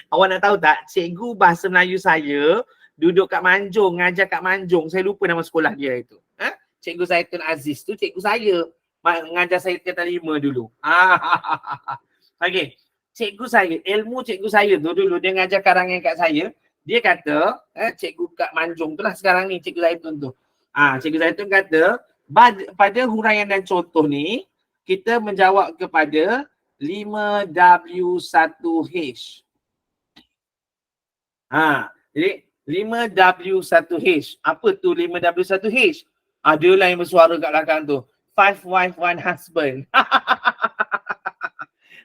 Awak nak tahu tak, cikgu bahasa Melayu saya duduk kat Manjung, ngajar kat Manjung. Saya lupa nama sekolah dia itu. Cikgu Zaitun Aziz tu cikgu saya. Mengajar saya tingkatan 5 dulu. Okey. Cikgu saya, ilmu cikgu saya tu dulu dia ngajar karangan kat saya, dia kata, cikgu kat Manjung tu lah sekarang ni, cikgu Zaitun tu. Cikgu Zaitun kata, pada huraian dan contoh ni, kita menjawab kepada 5W1H. Jadi 5W1H. Apa tu 5W1H? Dia lah yang bersuara kat belakang tu. 5 wife, 1 husband.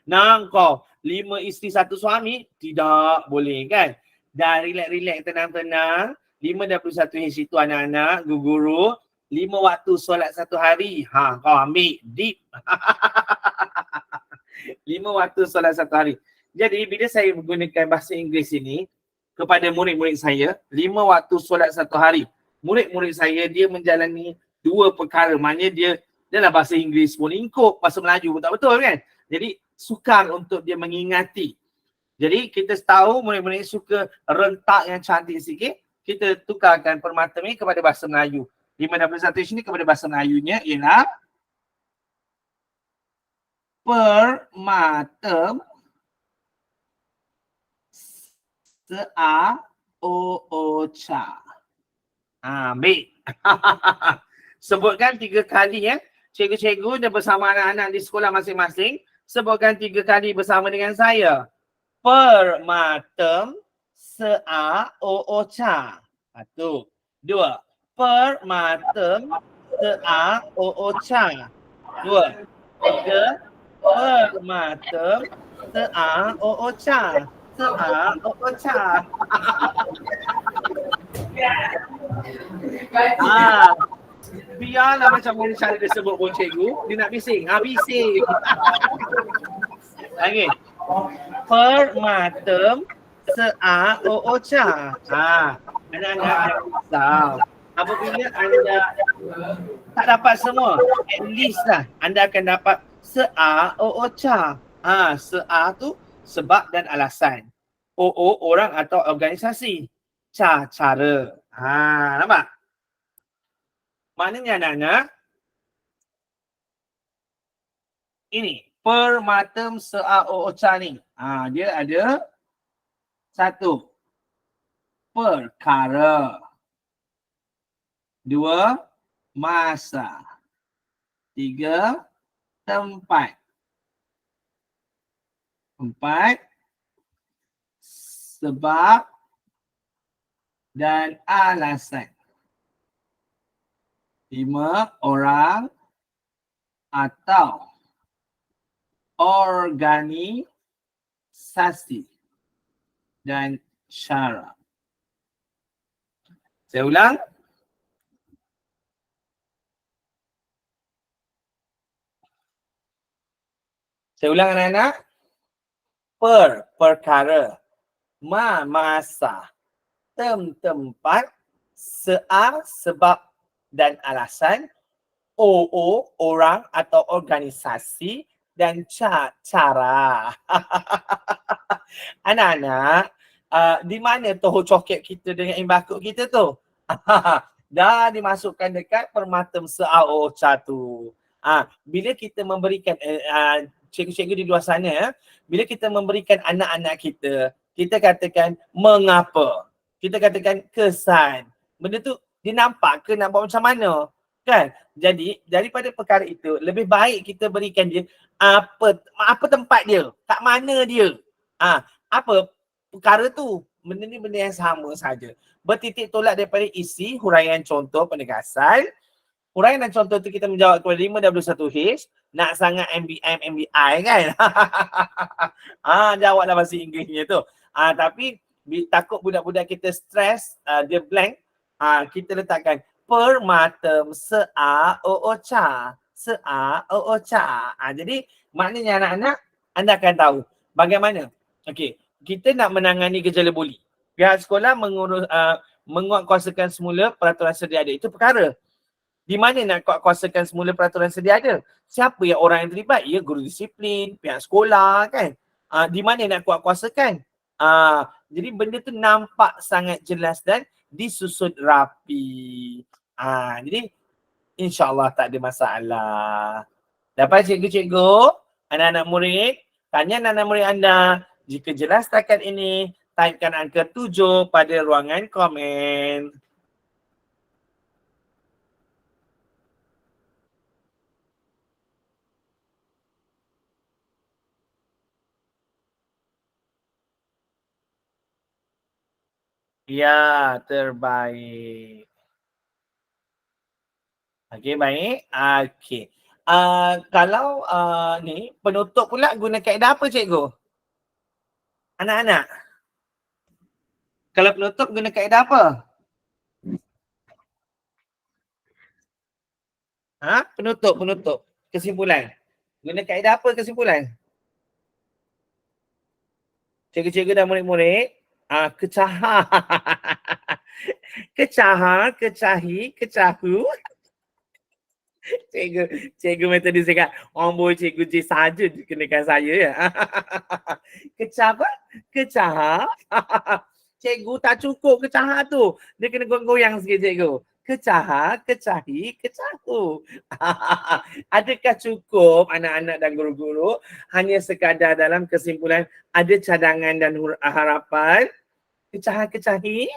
Nah kau 5 isteri 1 suami tidak boleh kan. Dan relax-relax tenang-tenang 5W1H itu anak-anak guru 5 waktu solat 1 hari. Kau ambil deep. 5 waktu solat 1 hari. Jadi bila saya menggunakan bahasa Inggeris ini kepada murid-murid saya, 5 waktu solat 1 hari. Murid-murid saya dia menjalani 2 perkara. Maknanya dia dalam bahasa Inggeris pun lingkup, bahasa Melayu pun tak betul kan. Jadi sukar untuk dia mengingati. Jadi kita tahu murid-murid suka rentak yang cantik sikit, kita tukarkan permata ni kepada bahasa Melayu. 5W1H ni kepada bahasa Melayunya ialah permata seA-O-O-Ca. Baik. Sebutkan 3 kali ya. Cikgu-cikgu dan bersama anak-anak di sekolah masing-masing. Sebutkan 3 kali bersama dengan saya. Permatem seA-O-O-Ca. 1. 2. Permatem seA-O-O-Ca. 2. 3. Permatem seA-O-O-Ca. seA-O-O-Ca. Biarlah macam mana cara dia sebut pun cikgu, dia nak bising. Bising. Okey. Permatem seA-O-O-Ca. Anak-anak tahu. Apabila anda tak dapat semua, at least lah anda akan dapat seA-O-O-Ca. Se'a tu sebab dan alasan. O-O orang atau organisasi. Ca cara. Nampak? Maknanya anak-anak, ini permatem seA-O-O-Ca ni. Dia ada 1. Perkara. 2. Masa. 3. Tempat. 4. Sebab dan alasan. 5. Orang atau organisasi dan cara. Saya ulang. Anak-anak. Perkara. Masa. Tempat. Se'a sebab dan alasan. O orang atau organisasi dan cara. Anak-anak, di mana Toho Coket kita dengan imbakut kita tu? Dah dimasukkan dekat permatem seA-O-O-Ca tu. Bila kita memberikan cikgu-cikgu di luar sana, bila kita memberikan anak-anak kita, kita katakan mengapa, kita katakan kesan. Benda tu dia nampak ke nak buat macam mana? Kan? Jadi daripada perkara itu lebih baik kita berikan dia apa tempat dia, kat mana dia. Apa perkara tu. Benda ni benda yang sama saja. Bertitik tolak daripada isi huraian contoh penegasan. Huraian dan contoh tu kita menjawab kepada 5W1H. nak sangat MBI kan. Jawablah bahasa Inggerisnya tu. Tapi takut budak-budak kita stres, dia blank, kita letakkan permatem se-a-o-o-ca. Se-a-o-o-ca. Jadi maknanya anak-anak, anda akan tahu bagaimana. Okey, kita nak menangani gejala buli. Pihak sekolah menguatkuasakan semula peraturan sedia ada. Itu perkara. Di mana nak kuatkuasakan semula peraturan sedia ada? Siapa yang orang yang terlibat? Ya, guru disiplin, pihak sekolah kan. Di mana nak kuatkuasakan? Jadi benda tu nampak sangat jelas dan disusun rapi. Jadi insyaAllah tak ada masalah. Dapat cikgu-cikgu, anak-anak murid, tanya anak-anak murid anda, jika jelas setakat ini, typekan angka 7 pada ruangan komen. Ya, terbaik. Okey, baik. Okey. Kalau ni penutup pula guna kaedah apa cikgu? Anak-anak. Kalau penutup guna kaedah apa? Penutup. Kesimpulan. Guna kaedah apa kesimpulan? Cikgu-cikgu dan murid-murid, kecaha. Kecaha, kecahi, kecahu. Cikgu metodis cakap, boleh cikgu J saja kenakan saya ya. Kecah apa? Kecaha. Cikgu tak cukup kecaha tu. Dia kena goyang sikit cikgu. Kecaha, kecahi, kecahu. Adakah cukup anak-anak dan guru-guru hanya sekadar dalam kesimpulan ada cadangan dan harapan? Kecaha, kecahi?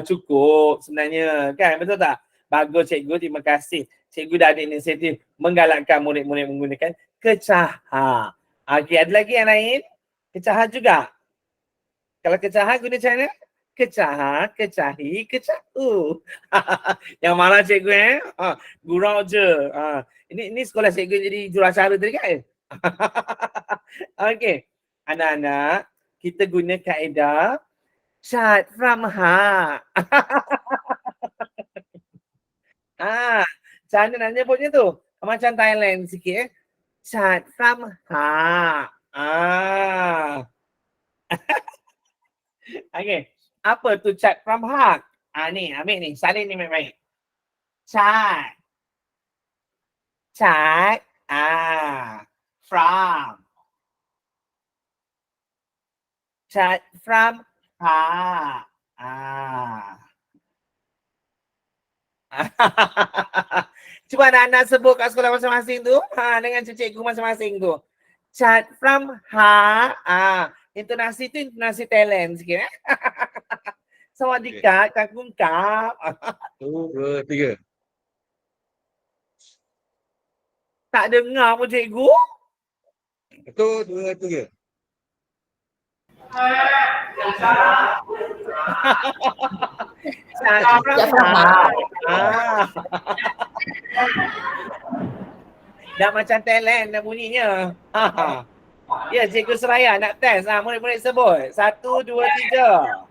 Cukup sebenarnya kan, betul tak? Bagus cikgu, terima kasih. Cikgu dah ada inisiatif menggalakkan murid-murid menggunakan kecaha. Okey, ada lagi yang lain? Kecaha juga. Kalau kecaha guna macam mana? Kecaha, kecahi, kecahu. Yang marah cikgu gurau je. Ini sekolah cikgu jadi juruacara tadi kan? Okey. Anak-anak, kita guna kaedah start from ha. Macam mana nak nyebutnya tu? Macam Thailand sikit. Start from ha. Okay. Apa tu chat from heart? Ni, ambil ni. Salin ni baik-baik. Chat. Chat. From. Chat from heart. Cuba anak-anak sebut kat sekolah masing-masing tu. Dengan cikgu masing-masing tu. Chat from ha. Intonasi tu intonasi talent sikit. Sawadika, kakungkap. 1, 2, 3. Tak dengar pun cikgu. 1, 2, 3. Chat from ha. Dah macam talent dah bunyinya. Ya, cikgu Seraya nak test. Murid-murid sebut. 1, 2, 3.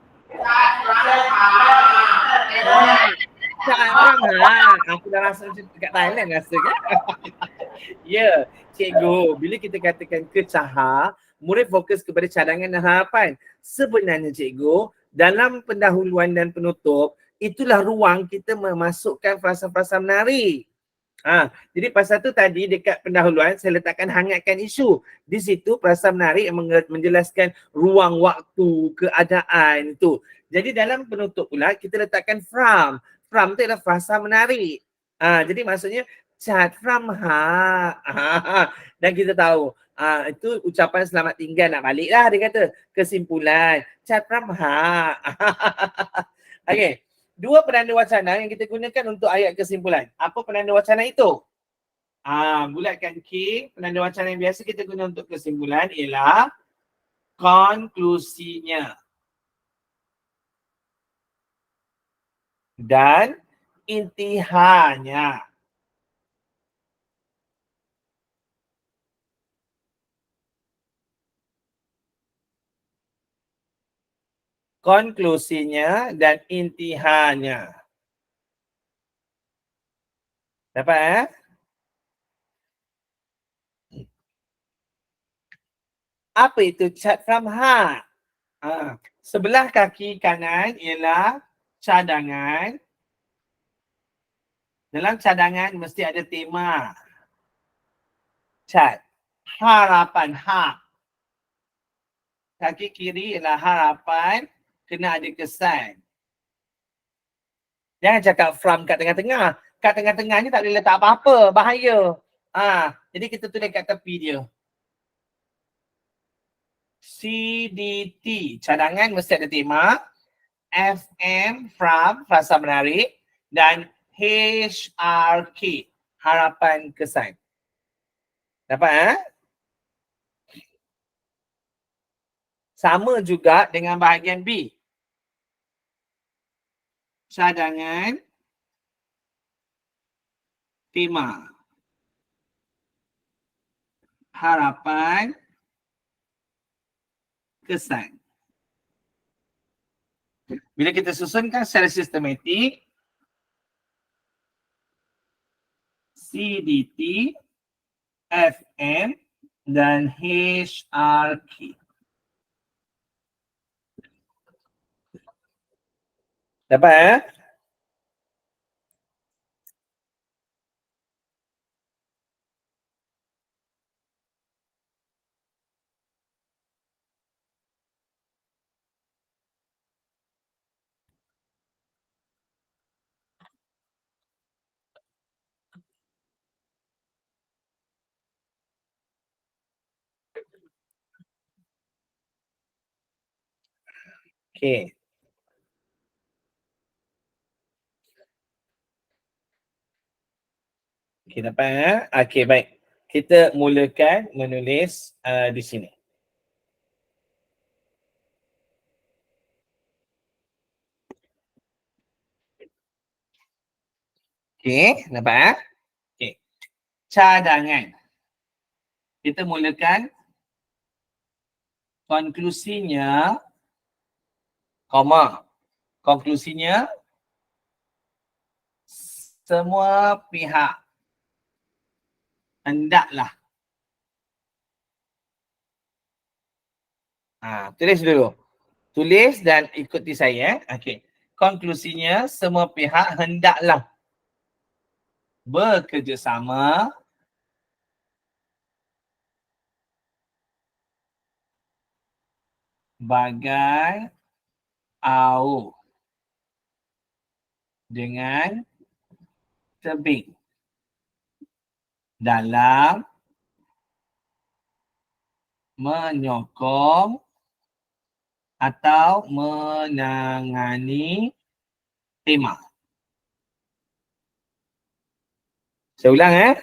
Aku dah rasa macam dekat Thailand rasa kan. Ya, cikgu. Bila kita katakan kecaha, murid fokus kepada cadangan dan harapan. Sebenarnya cikgu, dalam pendahuluan dan penutup, itulah ruang kita memasukkan frasa-frasa menarik. Jadi pasal tu tadi dekat pendahuluan saya letakkan hangatkan isu. Di situ frasa menarik yang menjelaskan ruang waktu, keadaan tu. Jadi dalam penutup pula kita letakkan from. From tu adalah frasa menarik. Jadi maksudnya chat from ha. Dan kita tahu itu ucapan selamat tinggal nak balik lah dia kata. Kesimpulan chat from ha. Okay. 2 penanda wacana yang kita gunakan untuk ayat kesimpulan. Apa penanda wacana itu? Bulatkan K. Penanda wacana yang biasa kita guna untuk kesimpulan ialah konklusinya dan intihanya. konklusinya dan intihanya. Dapat Apa itu chat from heart? Sebelah kaki kanan ialah cadangan. Dalam cadangan mesti ada tema. Chat. Harapan hak. Kaki kiri ialah harapan, kena ada kesan. Jangan cakap from kat tengah-tengah. Kat tengah-tengah ni tak boleh letak apa-apa. Bahaya. Jadi kita tulis kat tepi dia. CDT. Cadangan mesti ada tema. FM from frasa menarik. Dan HRK. Harapan kesan. Dapat Sama juga dengan bahagian B. Cadangan. Tema. Harapan. Kesan. Bila kita susunkan secara sistematik, CDT, FM dan HRK. Dapat Okey. Okey, dapat Okey, baik. Kita mulakan menulis di sini. Okey, dapat Okey. Cadangan. Kita mulakan konklusinya, koma. Konklusinya, semua pihak hendaklah. Tulis dulu. Tulis dan ikuti saya. Okey. Konklusinya, semua pihak hendaklah bekerjasama bagai AU dengan tebing dalam menyokong atau menangani tema. Saya ulang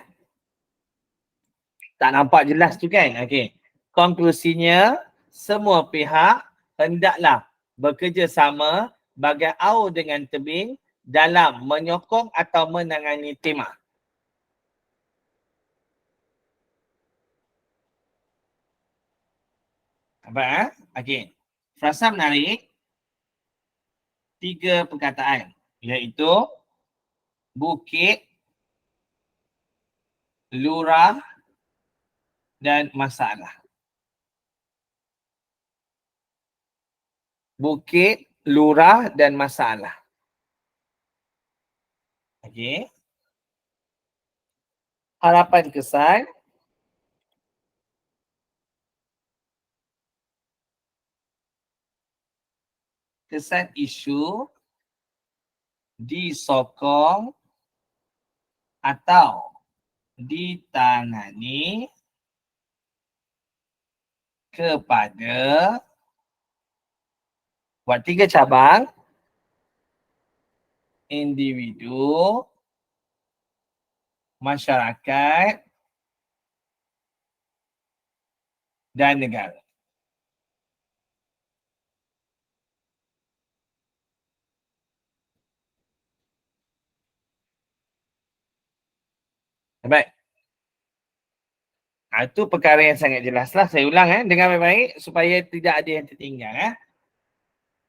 Tak nampak jelas tu kan? Okey. Konklusinya, semua pihak hendaklah bekerjasama bagai AU dengan tebing dalam menyokong atau menangani tema. Apa? Okey. Frasa menarik 3 perkataan iaitu bukit, lurah dan masalah. Bukit, lurah dan masalah. Okey. Harapan kesan. Kesan isu disokong atau ditangani kepada buat 3 cabang individu, masyarakat dan negara. Baik. Itu perkara yang sangat jelaslah. Saya ulang dengar baik-baik supaya tidak ada yang tertinggal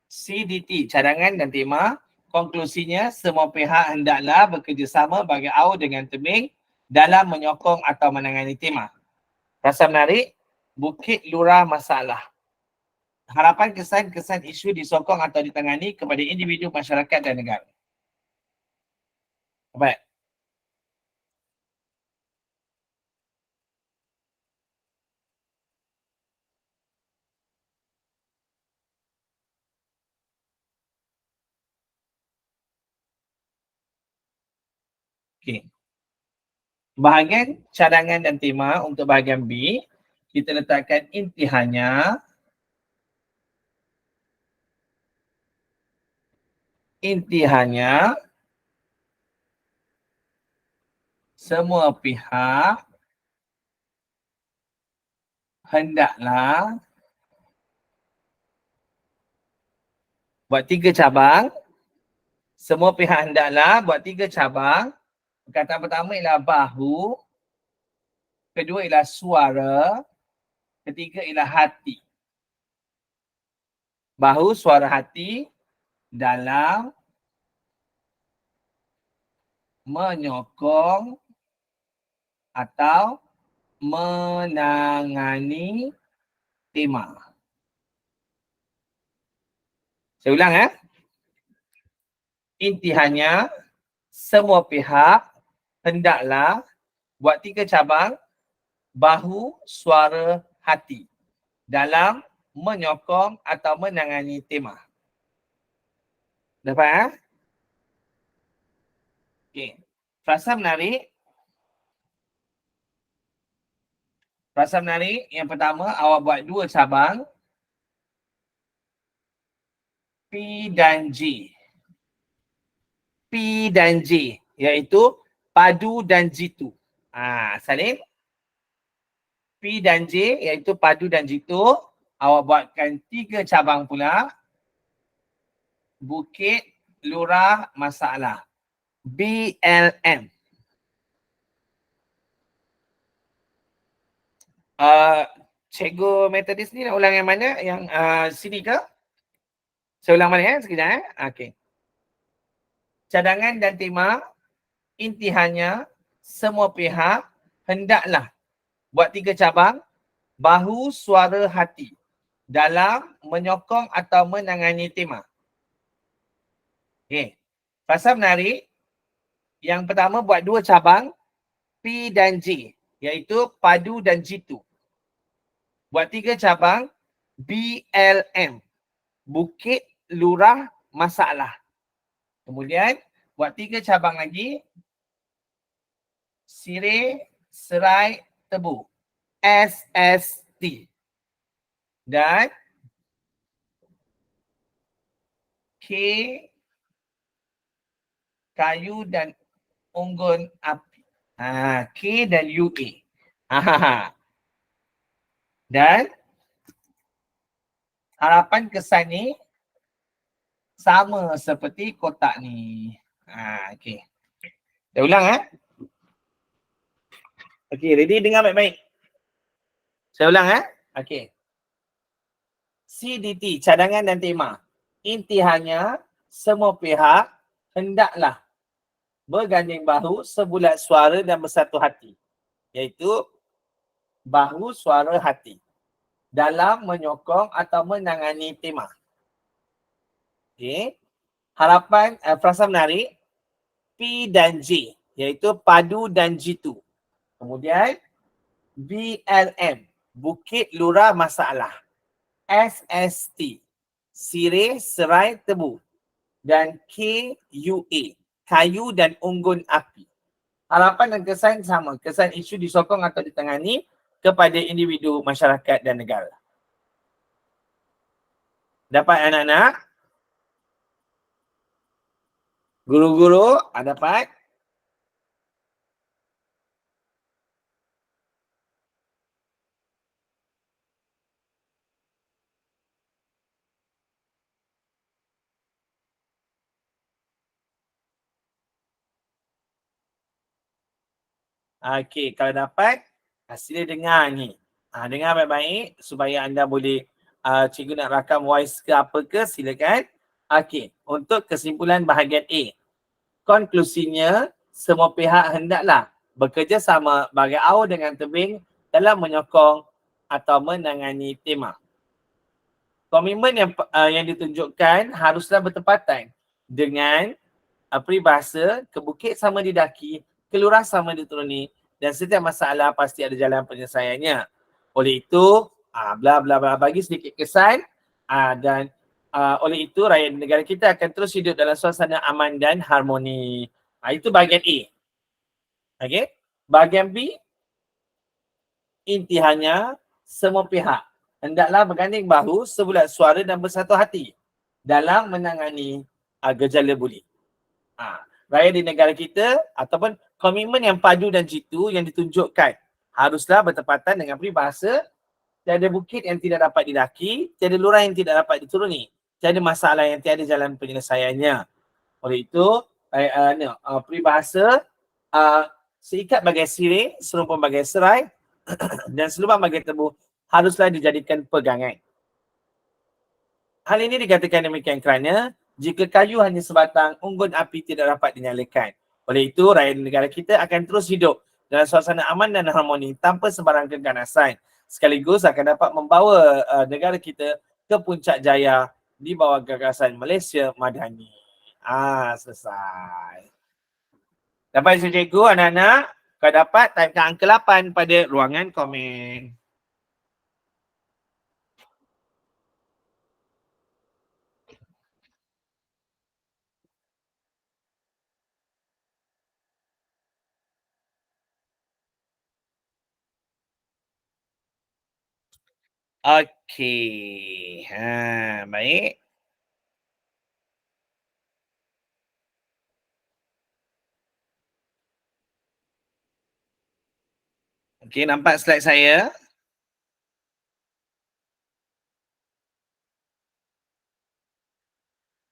CDT, cadangan dan tema. Konklusinya, semua pihak hendaklah bekerjasama bagi awal dengan tebing dalam menyokong atau menangani tema. Rasa menarik, Bukit Lurah masalah. Harapan kesan-kesan isu disokong atau ditangani kepada individu, masyarakat dan negara. Baik. Okey. Bahagian cadangan dan tema untuk bahagian B, kita letakkan intihannya semua pihak hendaklah buat 3 cabang. Semua pihak hendaklah buat 3 cabang. Perkataan pertama ialah bahu, kedua ialah suara, ketiga ialah hati. Bahu, suara, hati dalam menyokong atau menangani tema. Saya ulang Intihannya, semua pihak hendaklah buat 3 cabang, bahu, suara, hati dalam menyokong atau menangani tema. Dapat Okey. Frasa menarik. Frasa menarik yang pertama, awak buat 2 cabang, P dan J. P dan J, iaitu padu dan jitu. Salim. P dan J, iaitu padu dan jitu. Awak buatkan 3 cabang pula. Bukit Lurah masalah. BLM. Cikgu Methodist ni nak ulang yang mana? Yang sini ke? Saya ulang mana sekejap Okey. Cadangan dan tema, intihannya semua pihak hendaklah buat 3 cabang, bahu, suara, hati dalam menyokong atau menangani tema. Okey. Frasa menarik. Yang pertama buat 2 cabang, P dan J, iaitu padu dan jitu. Buat 3 cabang, BLM, Bukit Lurah masalah. Kemudian buat 3 cabang lagi, Sireh, Serai, Tebu, SST. Dan K, kayu dan unggun api. K dan UA. Dan harapan kesan ni sama seperti kotak ni. Okey. Saya ulang Okey, ready dengar baik-baik. Saya ulang Okey. CDT, cadangan dan tema. Intihannya, semua pihak hendaklah berganding bahu, sebulat suara dan bersatu hati. Iaitu bahu, suara, hati dalam menyokong atau menangani tema. Okey. Harapan, frasa menarik, P dan J, iaitu padu dan jitu. Kemudian BLM, Bukit Lurah masalah. SST, Sireh, Serai, Tebu. Dan KUA, kayu dan unggun api. Harapan dan kesan sama. Kesan isu disokong atau ditangani kepada individu, masyarakat dan negara. Dapat anak-anak? Guru-guru, dapat? Okey, kalau dapat, sila dengar ni. Dengar baik-baik supaya anda boleh cikgu nak rakam voice ke apa ke, silakan. Okey, untuk kesimpulan bahagian A. Konklusinya, semua pihak hendaklah bekerjasama bagi awal dengan tebing dalam menyokong atau menangani tema. Komitmen yang ditunjukkan haruslah bertepatan dengan peribahasa, ke bukit sama didaki, ke lurah sama dituruni, dan setiap masalah pasti ada jalan penyelesaiannya. Oleh itu, bla bla bla, bagi sedikit kesan, dan oleh itu rakyat negara kita akan terus hidup dalam suasana aman dan harmoni. Itu bahagian A. Okey. Bahagian B, intihannya semua pihak hendaklah berganding bahu, sebulat suara dan bersatu hati dalam menangani gejala buli. Rakyat di negara kita ataupun komitmen yang padu dan jitu yang ditunjukkan haruslah bertepatan dengan peribahasa, tiada bukit yang tidak dapat didaki, tiada lurah yang tidak dapat dituruni, tiada masalah yang tiada jalan penyelesaiannya. Oleh itu, peribahasa seikat bagai sirih, serumpun bagai serai dan selubang bagai tebu haruslah dijadikan pegangan. Hal ini dikatakan demikian kerana jika kayu hanya sebatang, unggun api tidak dapat dinyalakan. Oleh itu, rakyat negara kita akan terus hidup dalam suasana aman dan harmoni tanpa sebarang keganasan. Sekaligus akan dapat membawa negara kita ke puncak jaya di bawah gagasan Malaysia Madani. Selesai. Dapat cikgu, anak-anak? Kau dapat typekan angka 8 pada ruangan komen. Okey. Baik. Okey, nampak slide saya?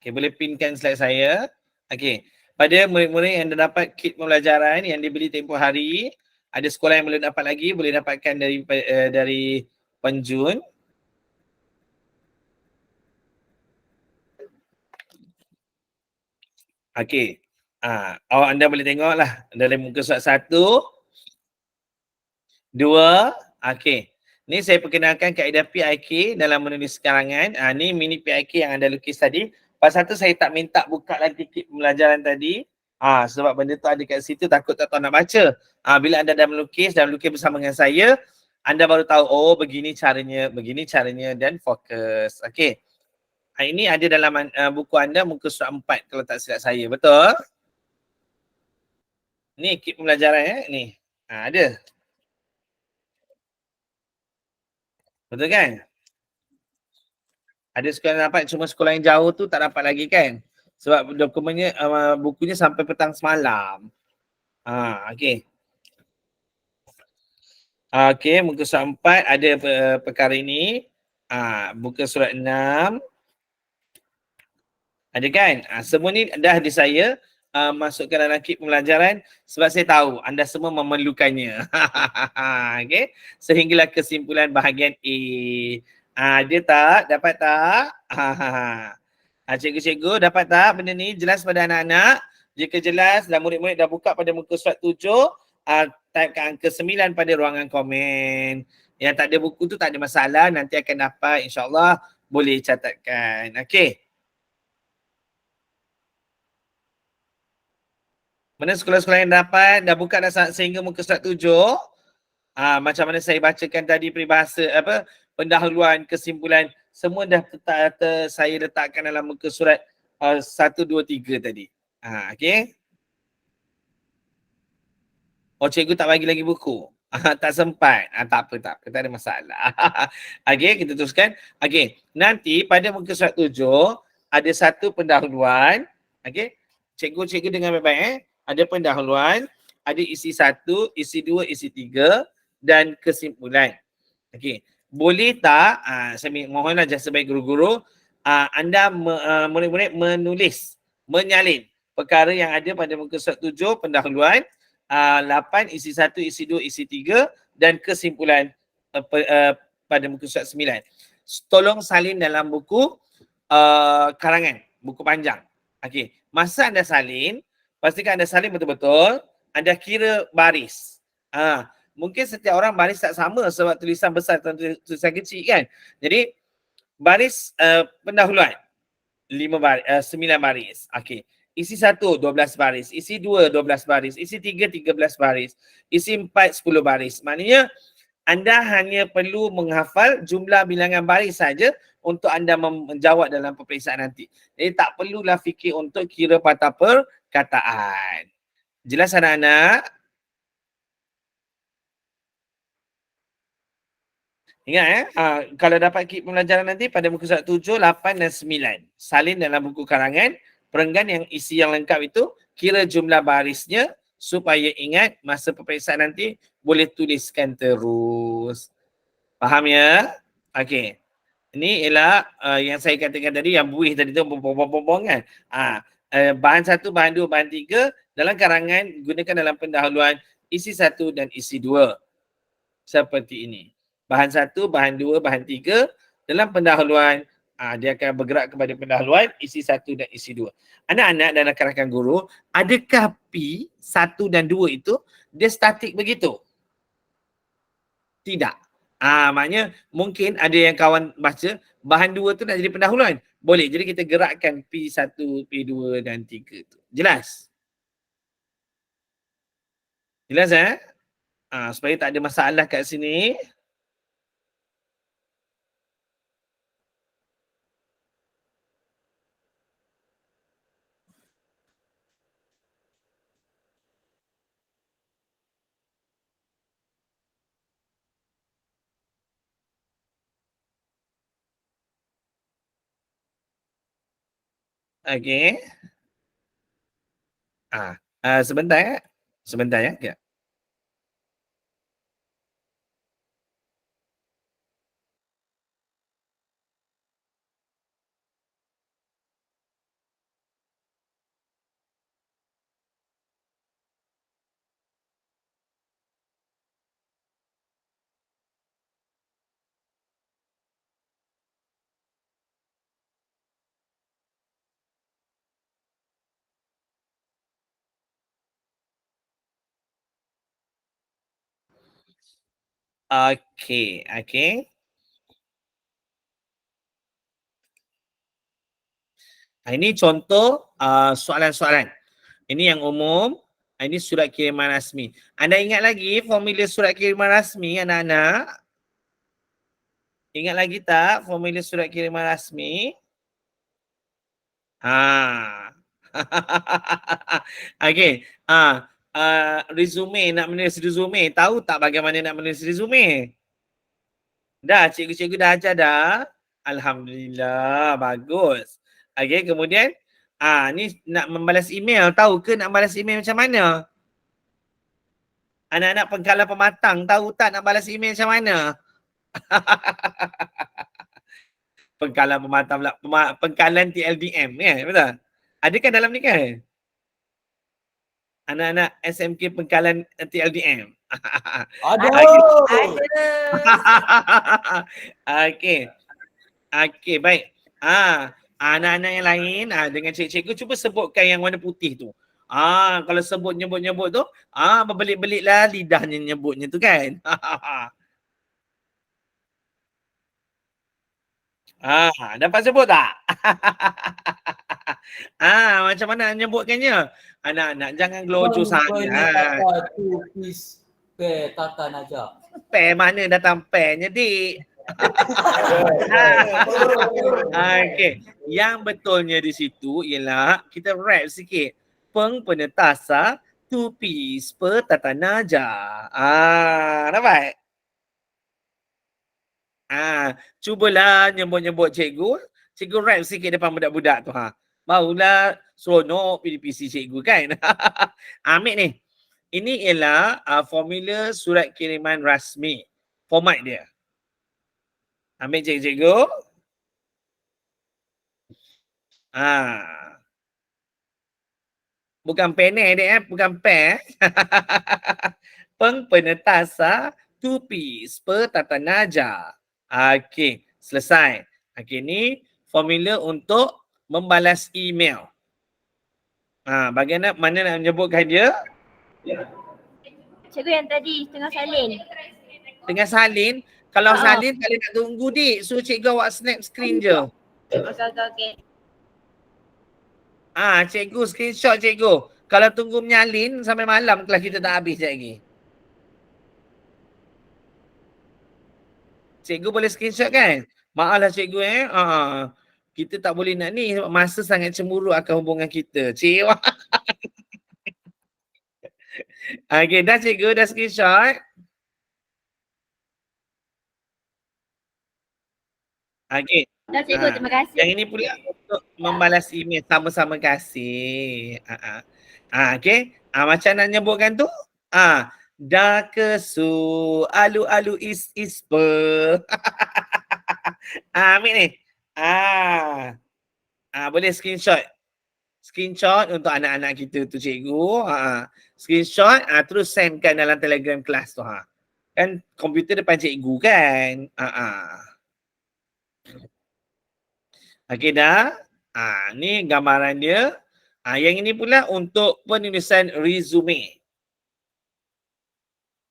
Okey, boleh pinkan slide saya. Okey. Pada murid-murid yang dah dapat kit pembelajaran yang dibeli tempoh hari, ada sekolah yang belum dapat lagi, boleh dapatkan dari Penjun. Okey. Awak anda boleh tengoklah dalam muka surat 1, 2, okey. Ni saya perkenalkan kaedah PIK dalam menulis karangan. Ni mini PIK yang anda lukis tadi. Pasal tu saya tak minta buka lagi kit pembelajaran tadi. Sebab benda tu ada kat situ, takut tak tahu nak baca. Bila anda dah melukis dan melukis bersama dengan saya, anda baru tahu, oh begini caranya dan fokus. Okey. Ini ada dalam buku anda muka surat 4 kalau tak silap saya. Betul? Ni kit pembelajaran ni. Ada. Betul kan? Ada sekolah yang dapat, cuma sekolah yang jauh tu tak dapat lagi kan? Sebab dokumennya, bukunya sampai petang semalam. Okey. Okey, muka surat 4 ada perkara ini. Buka surat 6. Ada kan? Semua ni dah di saya masukkan dalam kit pembelajaran sebab saya tahu anda semua memerlukannya. Okey. Sehinggalah kesimpulan bahagian A. Ada tak? Dapat tak? Cikgu-cikgu dapat tak benda ni? Jelas pada anak-anak? Jika jelas dan murid-murid dah buka pada muka surat 7, typekan angka 9 pada ruangan komen. Yang tak ada buku tu tak ada masalah, nanti akan dapat, insyaAllah boleh catatkan. Okey. Mana sekolah-sekolah yang dapat dah buka dah sehingga muka surat 7. Macam mana saya bacakan tadi peribahasa pendahuluan, kesimpulan, semua dah saya letakkan dalam muka surat 1, 2, 3 tadi. Okey. Oh, cikgu tak bagi lagi buku. Tak sempat. Tak apa, tak ada masalah. Okey, kita teruskan. Okey, nanti pada muka surat 7 ada satu pendahuluan. Okey, cikgu dengar baik-baik. Ada pendahuluan, ada isi 1, isi 2, isi 3 dan kesimpulan. Okey, boleh tak saya mohonlah jasa baik guru-guru, anda murid-murid menulis, menyalin perkara yang ada pada muka surat 7 pendahuluan, 8 isi 1, isi 2, isi 3 dan kesimpulan pada muka surat 9. Tolong salin dalam buku karangan, buku panjang. Okey, masa anda salin, pastikan anda salin betul-betul, anda kira baris. Mungkin setiap orang baris tak sama sebab tulisan besar dan tulisan kecil kan. Jadi baris pendahuluan 9 baris. Okey. Isi 1 12 baris, isi 2 12 baris, isi 3 13 baris, isi 4 10 baris. Maknanya anda hanya perlu menghafal jumlah bilangan baris saja untuk anda menjawab dalam peperiksaan nanti. Jadi tak perlulah fikir untuk kira patah perkataan. Jelas anak-anak? Ingat kalau dapat kit pembelajaran nanti pada muka surat 7, 8 dan 9. Salin dalam buku karangan, perenggan yang isi yang lengkap itu, kira jumlah barisnya supaya ingat masa peperiksaan nanti boleh tuliskan terus. Faham ya? Okey. Ini ialah yang saya katakan tadi, yang buih tadi tu bong kan. Bahan 1, bahan 2, bahan 3 dalam karangan gunakan dalam pendahuluan isi 1 dan isi 2. Seperti ini. Bahan 1, bahan 2, bahan 3 dalam pendahuluan dia akan bergerak kepada pendahuluan isi 1 dan isi 2. Anak-anak dan rakan-rakan guru, adakah P 1 dan 2 itu dia statik begitu? Tidak. Maknanya mungkin ada yang kawan baca bahan 2 tu nak jadi pendahuluan. Boleh. Jadi kita gerakkan P1, P2 dan 3 tu. Jelas? Jelas supaya tak ada masalah kat sini. Okey. Sebentar ya. Sebentar ya. Ya. Okey, okey. Ini contoh soalan-soalan. Ini yang umum. Ini surat kiriman rasmi. Anda ingat lagi formula surat kiriman rasmi anak-anak? Ingat lagi tak formula surat kiriman rasmi? Okey. Resume, nak menulis resume. Tahu tak bagaimana nak menulis resume? Dah, cikgu-cikgu dah ajar dah. Alhamdulillah, bagus. Okey, kemudian ni nak membalas email. Tahu ke nak balas email macam mana? Anak-anak pengkalan pematang, tahu tak nak balas email macam mana? Pengkalan pematang pula, pengkalan TLDM kan, betul? Adakah dalam ni kan? Anak-anak SMK pengkalan TLDM. Ada. Okey. Okey, baik. Anak-anak yang lain dengan cikgu cuba sebutkan yang warna putih tu. Kalau sebut nyebut-nyebut tu, berbelit-belitlah lidahnya nyebutnya tu kan. Dapat sebut tak? Macam mana nyebutkannya? Anak-anak jangan gelojoh sangat. Tata Najak. Pair mana datang pairnya, dik? Okey. Yang betulnya di situ ialah kita rap sikit. Peng penetasa tupis petatanaja. Dapat? Cubalah nyebut-nyebut cikgu. Cikgu rap sikit depan budak-budak tu barulah seronok PDPC cikgu kan. Ambil ni. Ini ialah formula surat kiriman rasmi. Format dia. Ambil cikgu. Bukan penel dia bukan pen. Peng penetasa tupis petatanaja. Okey, selesai. Okey, ni formula untuk membalas email. Bagaimana mana nak menyebutkan dia? Cikgu yang tadi tengah salin. Tengah salin. Kalau Ha. salin tak boleh nak tunggu dik. Suruh cikgu awak snap screen je. Okey. Cikgu screenshot cikgu. Kalau tunggu menyalin sampai malam kelas kita tak habis sekejap lagi. Cikgu boleh screenshot kan? Maaflah cikgu kita tak boleh nak ni sebab masa sangat cemburu akan hubungan kita. Cik. Okey, dah cikgu dah screenshot. Okey. Dah cikgu, terima kasih. Yang ini pula untuk membalas email. Sama-sama kasih. Okey. Macam nak nyebutkan tu? Dah kesu alu-alu is ambil ni. Boleh screenshot. Screenshot untuk anak-anak kita tu cikgu. Screenshot terus sendkan dalam Telegram kelas tu. Kan komputer depan cikgu kan. Okey dah. Ni gambaran dia. Yang ini pula untuk penulisan resume.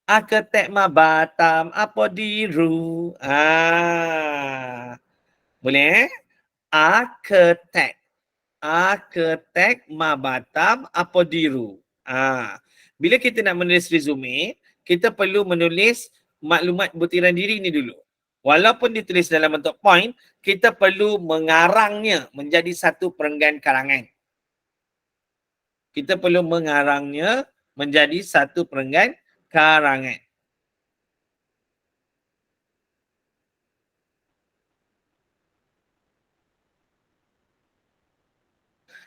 Arkitek Batam apa diru. Boleh? Arkitek Batam apa diru. Bila kita nak menulis resume, kita perlu menulis maklumat butiran diri ni dulu. Walaupun ditulis dalam bentuk point, kita perlu mengarangnya menjadi satu perenggan karangan. Kita perlu mengarangnya menjadi satu perenggan karangan.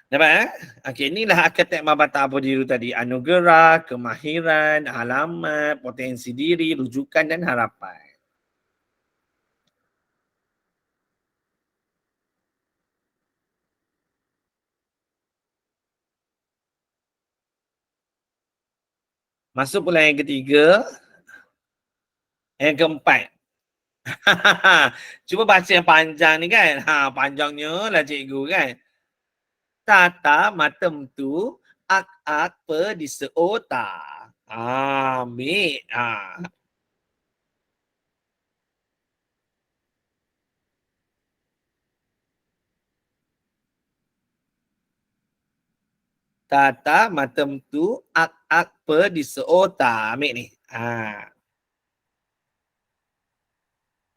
Dapat Okey, inilah arkitek Mabata Apodiru tadi. Anugerah, kemahiran, alamat, potensi diri, rujukan dan harapan. Masuk pula yang ketiga. Yang keempat. Cuba baca yang panjang ni kan. Panjangnya lah cikgu kan. Tata matem tu ak-ak pe di seota. Ambil. Tata matem tu ak-ak pe di seota. Ambil ni.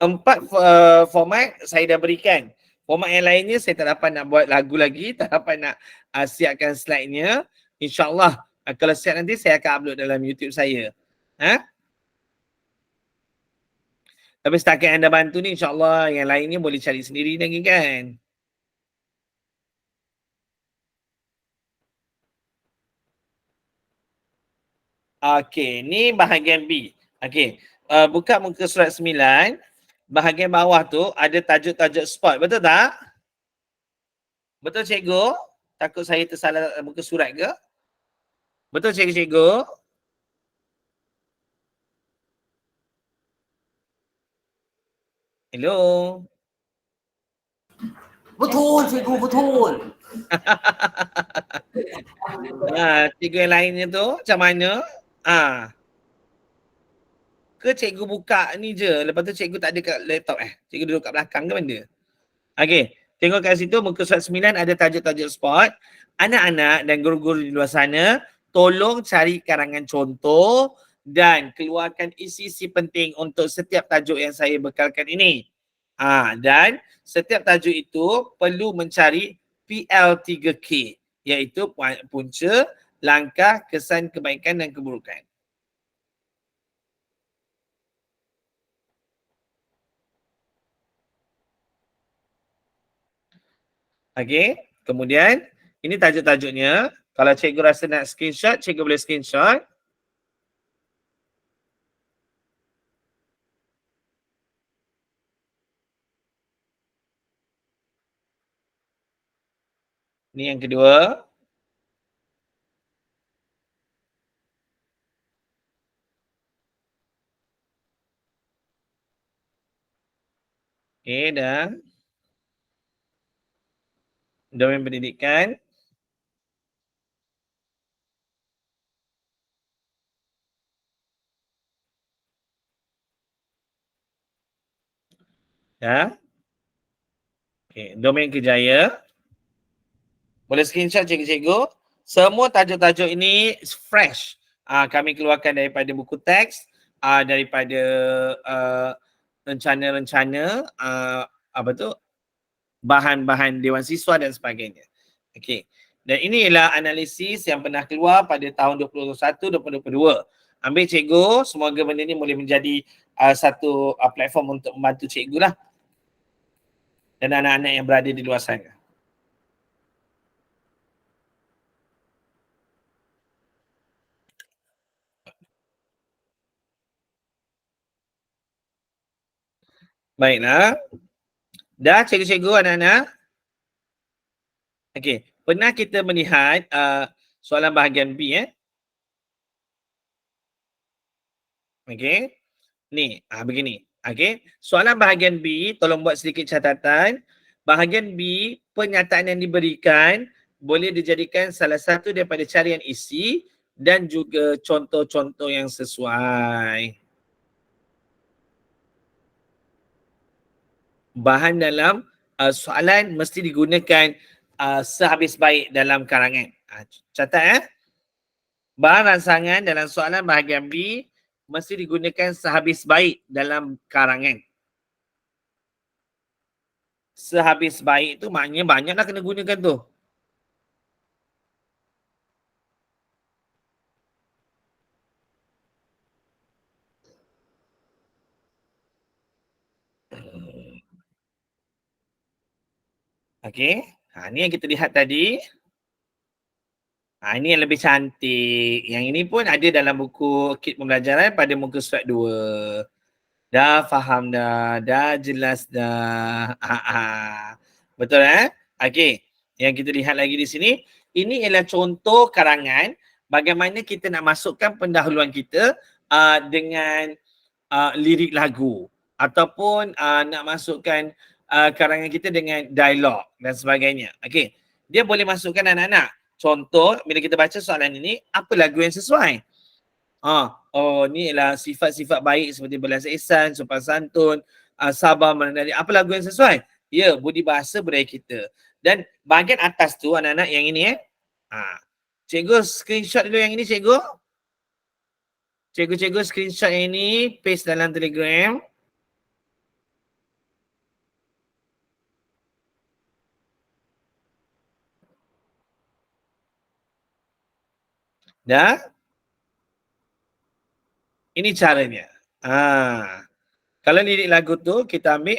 Empat format saya dah berikan. Format yang lainnya saya tak dapat nak buat lagu lagi, tak dapat nak siapkan slide-nya. InsyaAllah kalau siap nanti saya akan upload dalam YouTube saya. Tapi setakat anda bantu ni insyaAllah yang lainnya boleh cari sendiri lagi kan. Okey, ni bahagian B. Okey, buka muka surat 9. Bahagian bawah tu ada tajuk-tajuk spot. Betul tak? Betul cikgu? Takut saya tersalah muka surat ke? Betul cikgu-cikgu? Hello? Betul cikgu, betul. Cikgu yang lainnya tu macam mana? Ke cikgu buka ni je, lepas tu cikgu tak ada kat laptop Cikgu duduk kat belakang ke benda? Okey, tengok kat situ muka surat 9 ada tajuk-tajuk spot. Anak-anak dan guru-guru di luar sana, tolong cari karangan contoh dan keluarkan isi-isi penting untuk setiap tajuk yang saya bekalkan ini. Dan setiap tajuk itu perlu mencari PL3K, iaitu punca, langkah, kesan, kebaikan dan keburukan. Okey, kemudian ini tajuk-tajuknya. Kalau cikgu rasa nak screenshot, cikgu boleh screenshot. Ini yang kedua. Okey, dah. Domain pendidikan. Dah. Okey, domain kerjaya. Boleh screenshot cikgu-cikgu. Semua tajuk-tajuk ini fresh. Kami keluarkan daripada buku teks, daripada rencana-rencana, apa tu, bahan-bahan Dewan Siswa dan sebagainya. Okey. Dan ini ialah analisis yang pernah keluar pada tahun 2021, 2022. Ambil cikgu, semoga benda ni boleh menjadi satu platform untuk membantu cikgu lah. Dan anak-anak yang berada di luar sana. Baiklah. Dah cikgu-cikgu, anak-anak? Okey, pernah kita melihat soalan bahagian B Okey. Ni, begini. Okey. Soalan bahagian B, tolong buat sedikit catatan. Bahagian B, pernyataan yang diberikan boleh dijadikan salah satu daripada carian isi dan juga contoh-contoh yang sesuai. Bahan dalam soalan mesti digunakan sehabis baik dalam karangan. Catat bahan ransangan dalam soalan bahagian B mesti digunakan sehabis baik dalam karangan. Sehabis baik tu maknanya banyaklah kena gunakan tu. Okey. Ni yang kita lihat tadi. Ini yang lebih cantik. Yang ini pun ada dalam buku kit pembelajaran pada muka surat 2. Dah faham dah. Dah jelas dah. Betul Okey. Yang kita lihat lagi di sini. Ini ialah contoh karangan bagaimana kita nak masukkan pendahuluan kita dengan lirik lagu. Ataupun nak masukkan karangan kita dengan dialog dan sebagainya. Okey. Dia boleh masukkan anak-anak. Contoh, bila kita baca soalan ini, apa lagu yang sesuai? Ni ialah sifat-sifat baik seperti belas ihsan, sopan santun, sabar merendah. Apa lagu yang sesuai? Ya, budi bahasa budaya kita. Dan bahagian atas tu anak-anak yang ini Cikgu screenshot dulu yang ini cikgu. Cikgu-cikgu screenshot yang ini, paste dalam Telegram. Dah? Ini caranya. Kalau lirik lagu tu kita ambil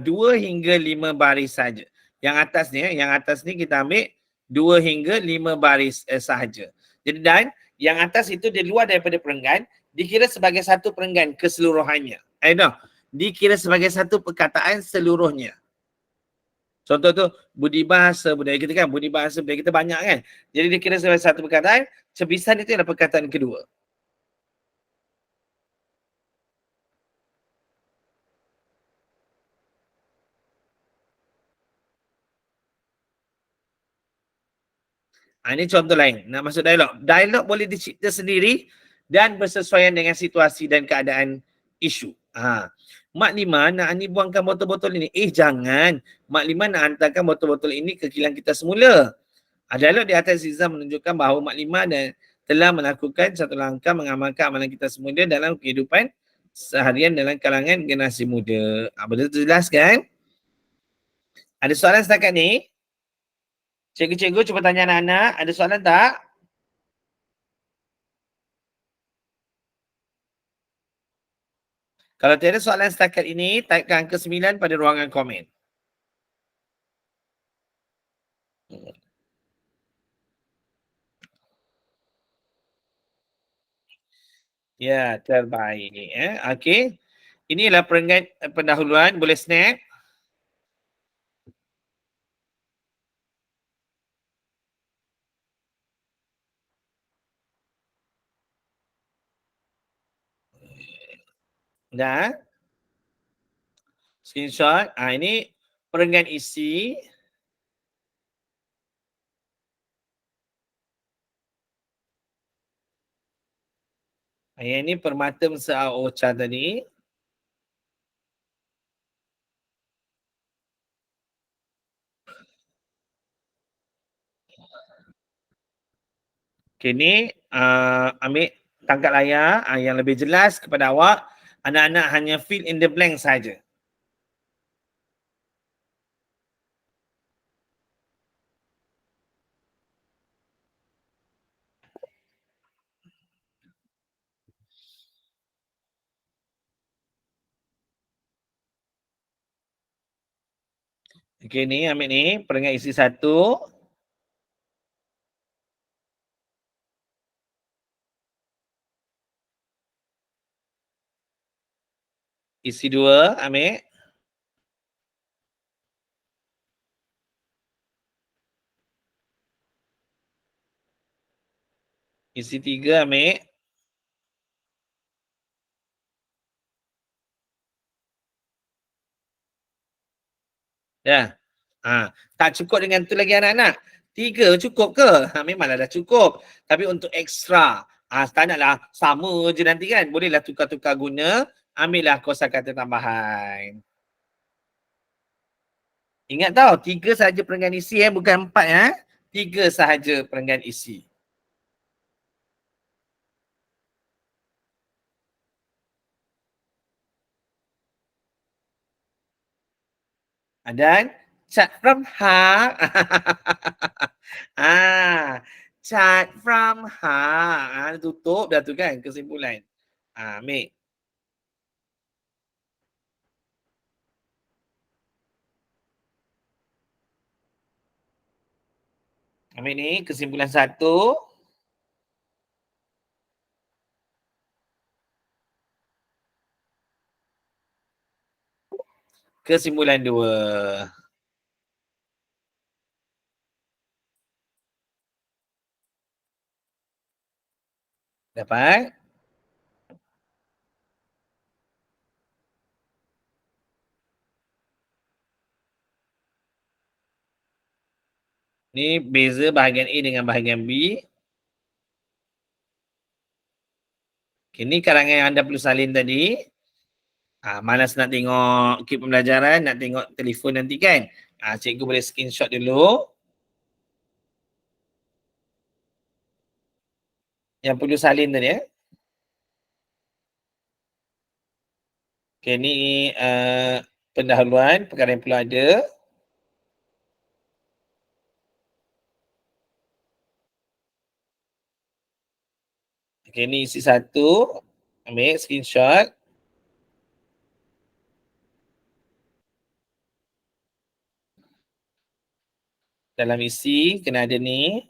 2 hingga 5 baris saja. Yang atas ni kita ambil 2 hingga 5 baris sahaja. Jadi dan yang atas itu di luar daripada perenggan dikira sebagai satu perenggan keseluruhannya. Dikira sebagai satu perkataan seluruhnya. Contoh tu budi bahasa budaya kita kan, budi bahasa budaya kita banyak kan. Jadi dikira sebagai satu perkataan, cebisan itu adalah perkataan kedua. Ini contoh lain. Nak masuk dialog. Dialog boleh dicipta sendiri dan bersesuaian dengan situasi dan keadaan isu. Mak Lima nak ni buangkan botol-botol ini. Jangan. Mak Lima nak hantarkan botol-botol ini ke kilang kita semula. Dialog di atas Zizam menunjukkan bahawa Mak Lima telah melakukan satu langkah mengamalkan amalan kita semula dalam kehidupan seharian dalam kalangan generasi muda. Betul jelas kan? Ada soalan setakat ni? Cikgu-cikgu cuba tanya anak-anak, ada soalan tak? Kalau tiada soalan setakat ini, typekan angka 9 pada ruangan komen. Ya, terbaik. Okey. Inilah perenggan pendahuluan. Boleh snap. Dah. Screenshot. Ini perenggan isi. Yang ini permata mesra Ocha tadi. Okay, ni ambil tangkap layar yang lebih jelas kepada awak. Anak-anak hanya fill in the blank saja. Okay, ni ambil ni perenggan isi 1. Isi 2 ambil. Isi 3 ambil. Dah. Tak cukup dengan tu lagi anak-anak. 3 cukup ke? Memanglah dah cukup. Tapi untuk ekstra, tak naklah sama je nanti kan. Bolehlah tukar-tukar guna. Ambillah kosakata tambahan. Ingat tau, 3 sahaja perenggan isi bukan 4 ya. 3 sahaja perenggan isi. Dan chat from Ha. Chat from Ha. Tutup dah tu kan kesimpulan. Ambil. Ambil ni kesimpulan 1. Kesimpulan 2. Dapat? Ni beza bahagian A dengan bahagian B. Okay, ni karangan yang anda perlu salin tadi. Malas nak tengok kit pembelajaran, nak tengok telefon nanti kan. Cikgu boleh screenshot dulu. Yang perlu salin tadi Okay, ni pendahuluan perkara yang perlu ada. Okay, ni isi 1. Ambil screenshot. Dalam isi kena ada ni.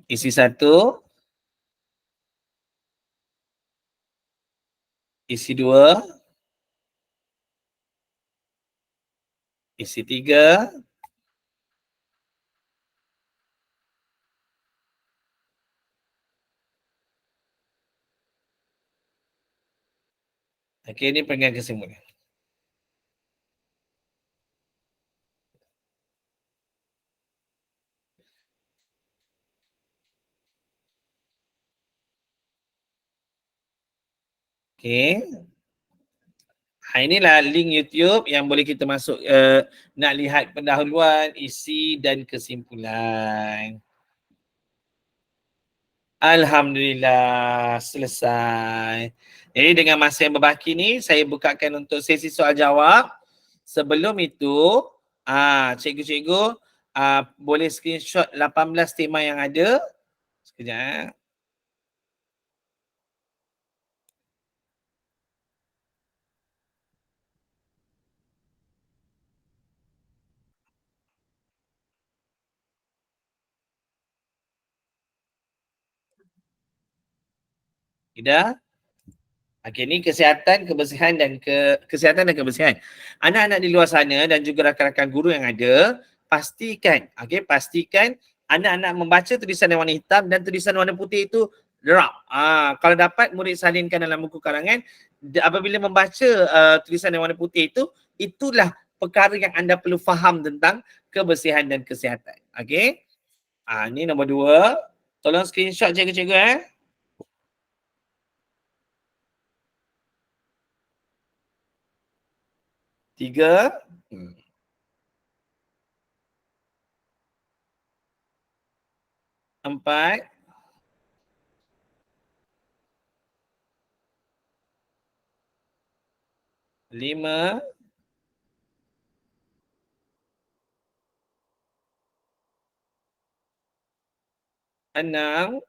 Isi 1. Isi 2. Isi 3. Okay, ni perenggan kesimpulan. Okay. Inilah link YouTube yang boleh kita masuk nak lihat pendahuluan, isi dan kesimpulan. Alhamdulillah selesai. Jadi dengan masa yang berbaki ni saya bukakan untuk sesi soal jawab. Sebelum itu cikgu-cikgu boleh screenshot 18 tema yang ada. Sekejap. Ida. Okey, ni kesihatan, kebersihan dan kesihatan dan kebersihan. Anak-anak di luar sana dan juga rakan-rakan guru yang ada, pastikan anak-anak membaca tulisan yang warna hitam dan tulisan warna putih itu drop. Kalau dapat murid salinkan dalam buku karangan, apabila membaca tulisan yang warna putih itu, itulah perkara yang anda perlu faham tentang kebersihan dan kesihatan. Okey. Ini nombor 2. Tolong screenshot cikgu-cikgu . 3. 4. 5. 6.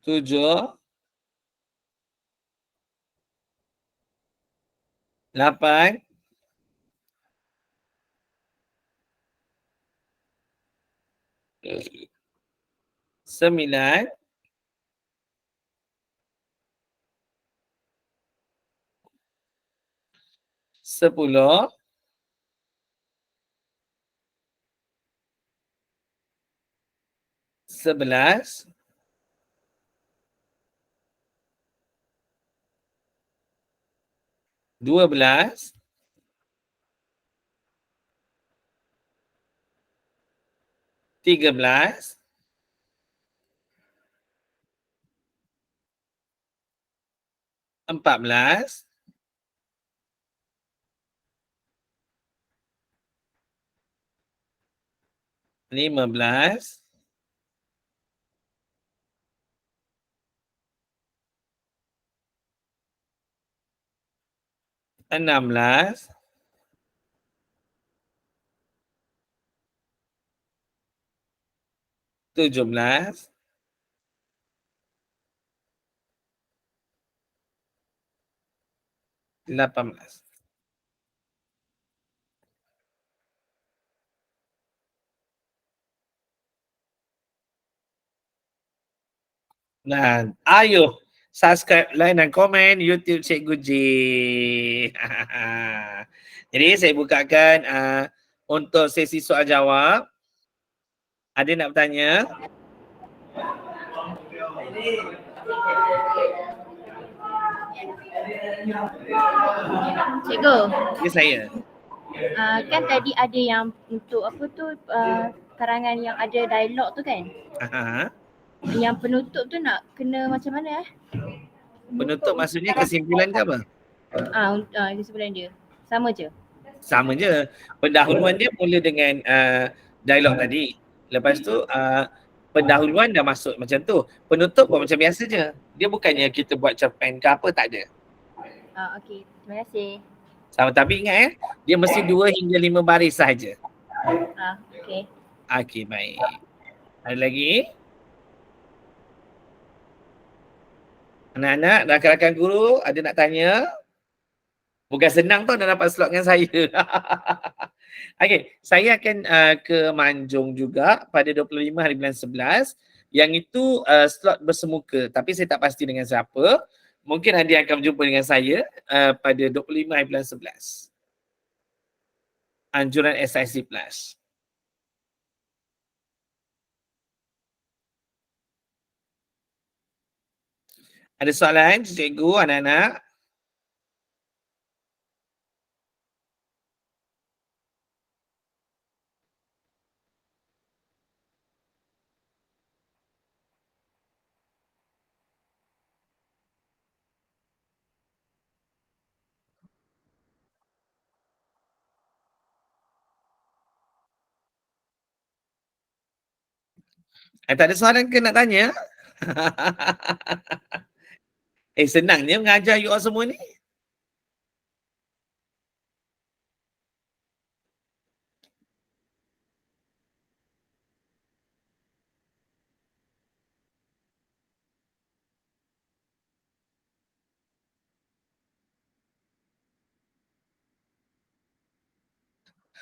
7. 8. 9. 10. 11. 12. 13. 14. 15. 16. 17. 18. Nah, ayo subscribe, like dan komen YouTube Cikgu J. Jadi saya bukakan untuk sesi soal jawab. Ada nak bertanya? Cikgu, Ini saya. kan tadi ada yang untuk apa tu karangan yang ada dialog tu kan? Yang penutup tu nak kena macam mana Penutup maksudnya kesimpulan ke apa? Kesimpulan dia. Sama je. Sama je. Pendahuluan dia mula dengan dialog tadi. Lepas tu pendahuluan dah masuk macam tu. Penutup pun macam biasa je. Dia bukannya kita buat cerpen ke apa, tak ada. Okey, terima kasih. Sama, tapi ingat dia mesti 2 hingga 5 baris sahaja. Okey. Okey, baik. Ada lagi? Anak-anak, rakan-rakan guru ada nak tanya? Bukan senang tau dah dapat slot dengan saya. Okey, saya akan ke Manjung juga pada 25 hari bulan 11. Yang itu slot bersemuka, tapi saya tak pasti dengan siapa. Mungkin ada yang akan berjumpa dengan saya pada 25 hari bulan 11. Anjuran SIC Plus. Ada soalan cikgu, anak-anak? Tak ada soalan ke nak tanya? Senangnya mengajar you all semua ni.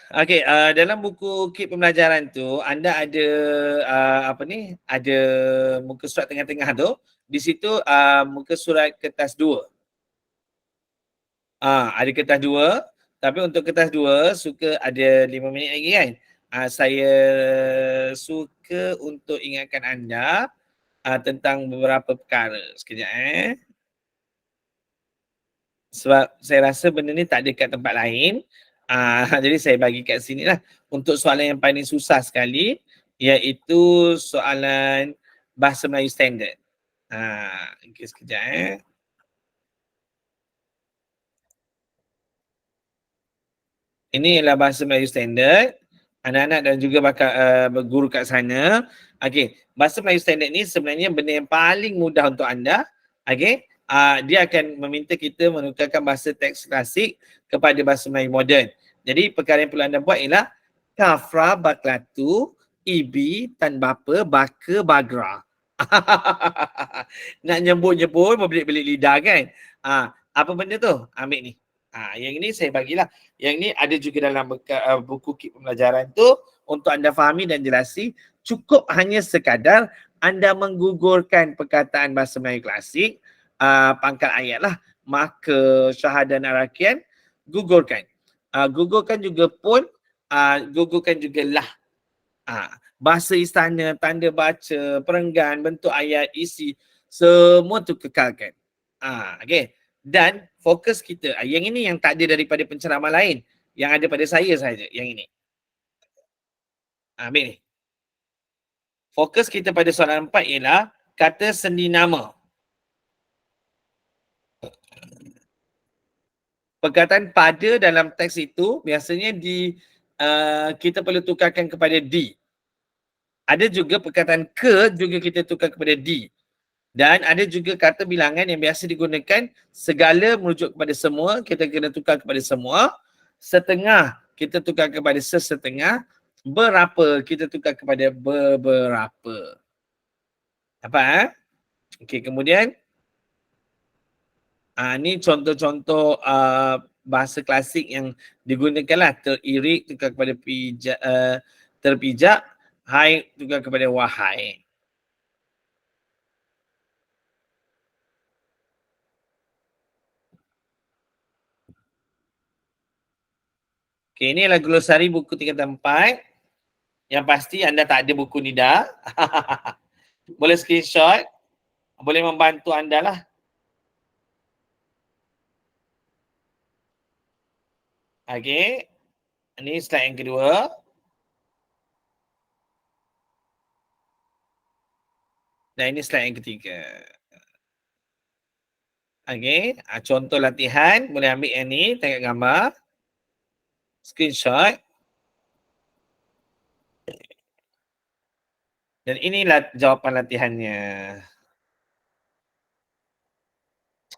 Okey, dalam buku kit pembelajaran tu anda ada ada muka surat tengah-tengah tu. Di situ muka surat kertas 2. Ada kertas 2. Tapi untuk kertas 2 suka ada 5 minit lagi kan. Saya suka untuk ingatkan anda tentang beberapa perkara. Sekejap Sebab saya rasa benda ni tak ada kat tempat lain. Jadi saya bagi kat sini lah. Untuk soalan yang paling susah sekali, iaitu soalan Bahasa Melayu Standard. Okay, sekejap Ini ialah Bahasa Melayu Standard. Anak-anak dan juga guru kat sana. Okey, Bahasa Melayu Standard ni sebenarnya benda yang paling mudah untuk anda. Okey, dia akan meminta kita menukarkan bahasa teks klasik kepada bahasa Melayu moden. Jadi perkara yang perlu anda buat ialah kafra baklatu ibi tan bapa baka bagra. Nak nyebut-nyebut berbelit-belit lidah kan. Apa benda tu? Ambil ni. Yang ini saya bagilah. Yang ni ada juga dalam buku kit pembelajaran tu untuk anda fahami dan jelasi. Cukup hanya sekadar anda menggugurkan perkataan bahasa Melayu klasik, pangkal ayat lah. Maka, syahadah, narakian, gugurkan. Gugurkan juga pun, gugurkan juga lah. Bahasa istana, tanda baca, perenggan, bentuk ayat, isi, semua tu kekalkan. Okay. Dan fokus kita, yang ini yang tak ada daripada penceramah lain. Yang ada pada saya saja, yang ini. Ambil ni. Fokus kita pada soalan 4 ialah kata sendi nama. Perkataan pada dalam teks itu biasanya kita perlu tukarkan kepada di. Ada juga perkataan ke juga kita tukar kepada di. Dan ada juga kata bilangan yang biasa digunakan segala merujuk kepada semua, kita kena tukar kepada semua. Setengah kita tukar kepada sesetengah. Berapa kita tukar kepada beberapa. Apa? Okey, kemudian ni contoh-contoh bahasa klasik yang digunakan lah. Teririk tukar kepada terpijak, hai tukar kepada wahai. Okay, ini adalah glosari buku tingkatan 4. Yang pasti anda tak ada buku ni dah. Boleh screenshot. Boleh membantu anda lah. Okay. Ini slide yang kedua. Dan ini slide yang ketiga. Okay. Contoh latihan. Boleh ambil yang ni. Tengok gambar. Screenshot. Dan inilah jawapan latihannya.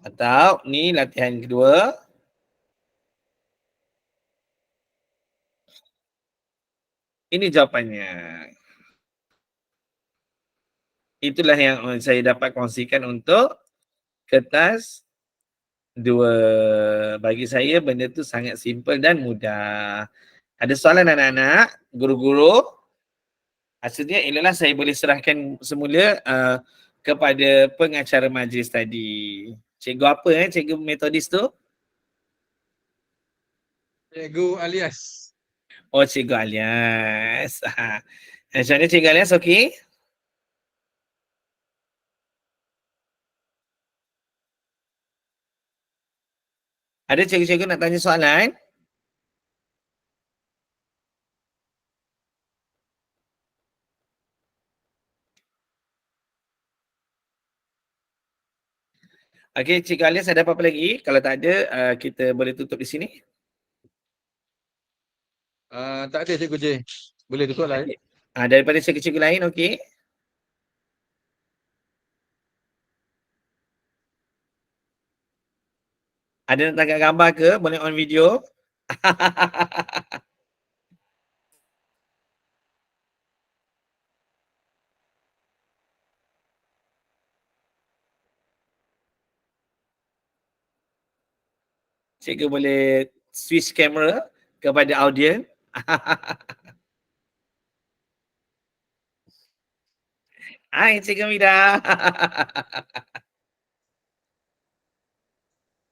Atau ni latihan kedua. Ini jawapannya. Itulah yang saya dapat kongsikan untuk kertas 2. Bagi saya benda tu sangat simple dan mudah. Ada soalan anak-anak, guru-guru? Hasilnya ialah saya boleh serahkan semula kepada pengacara majlis tadi. Cikgu apa cikgu metodis tu? Cikgu Alias. Oh, Cikgu Alias. Macam mana Cikgu Alias, okey? Ada cikgu-cikgu nak tanya soalan? Okey, Cikgu Alias ada apa-apa lagi? Kalau tak ada, kita boleh tutup di sini. Tak ada Cikgu J. Boleh tutup lah. Daripada cikgu-cikgu lain, okey? Ada nak tangkap gambar ke? Boleh on video? Cikgu boleh switch kamera kepada audiens. Hai Cikgu Mida.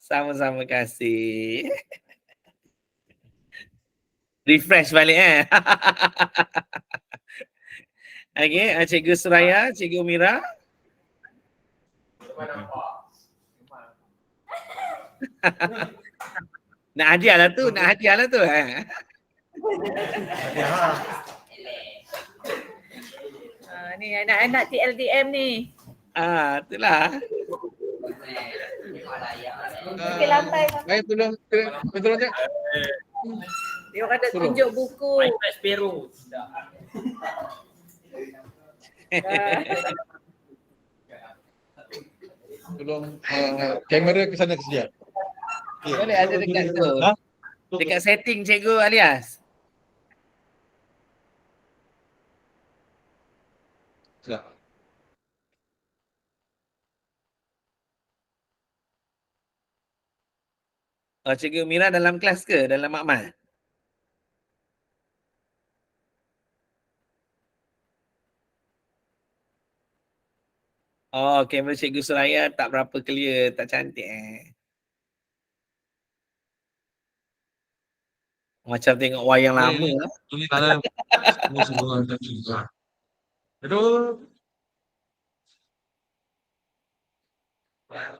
Sama-sama kasih. Refresh balik Okey, Cikgu Suraya, Cikgu Mira. Nak hadiah lah tu, Ni anak-anak TLDM ni. Itulah. Okey, lambai. Baik, tolong je. Dia orang ada tunjuk buku. Tolong kamera ke sana ke sekejap. Boleh ada dekat tu. Dekat setting Cikgu Alias. Sekejap. Cikgu Mira dalam kelas ke? Dalam makmal? Kamera Cikgu Suraya tak berapa clear, tak cantik Macam tengok wayang lama lah. Ini tak ada semua juga. Aduh.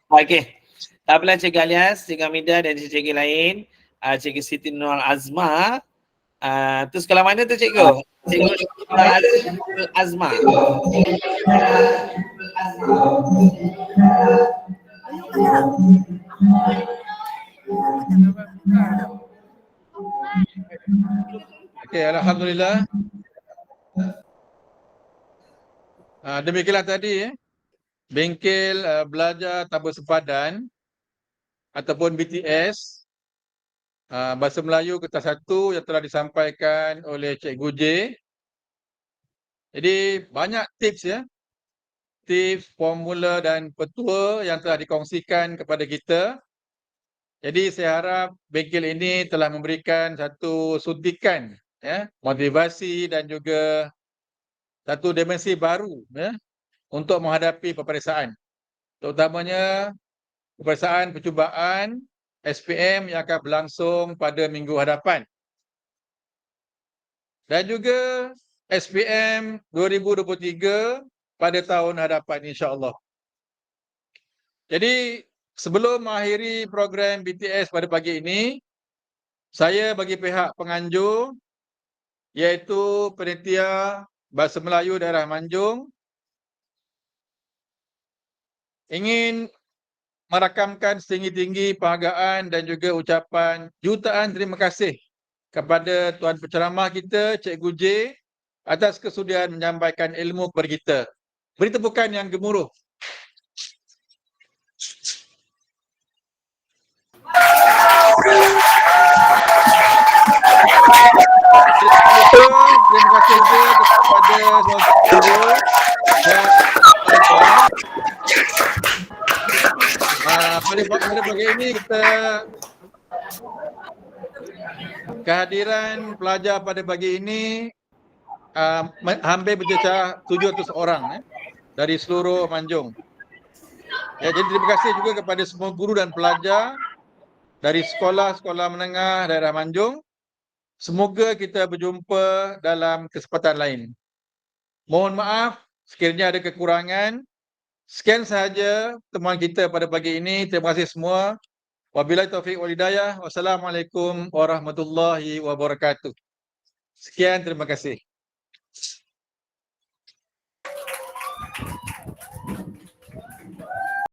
Okey. Tak apalah Cikgu Alias, Cikgu Hamidah dan cikgu lain. Cikgu Siti Nur Azma. Tu sekolah mana tu Cikgu? Cikgu Azma. Okey, alhamdulillah. Demikianlah tadi bengkel belajar tabur sepadan ataupun BTS Bahasa Melayu Kertas 1 yang telah disampaikan oleh Cikgu J. Jadi banyak tips tips, formula dan petua yang telah dikongsikan kepada kita. Jadi saya harap bengkel ini telah memberikan satu suntikan motivasi dan juga satu dimensi baru untuk menghadapi peperiksaan. Terutamanya peperiksaan percubaan SPM yang akan berlangsung pada minggu hadapan. Dan juga SPM 2023 pada tahun hadapan insya-Allah. Jadi sebelum mengakhiri program BTS pada pagi ini, saya bagi pihak penganjur iaitu Panitia Bahasa Melayu Daerah Manjung ingin merakamkan setinggi-tinggi penghargaan dan juga ucapan jutaan terima kasih kepada Tuan Penceramah kita, Cikgu J, atas kesudian menyampaikan ilmu kepada kita. Beri tepukan yang gemuruh. Terima kasih juga kepada semua guru dan pada pagi ini kita kehadiran pelajar pada pagi ini hampir berjejak 700 orang dari seluruh Manjung. Jadi terima kasih juga kepada semua guru dan pelajar dari sekolah-sekolah menengah daerah Manjung. Semoga kita berjumpa dalam kesempatan lain. Mohon maaf sekiranya ada kekurangan. Sekian sahaja temuan kita pada pagi ini. Terima kasih semua. Wabillahi taufiq wal hidayah. Wassalamualaikum warahmatullahi wabarakatuh. Sekian, terima kasih.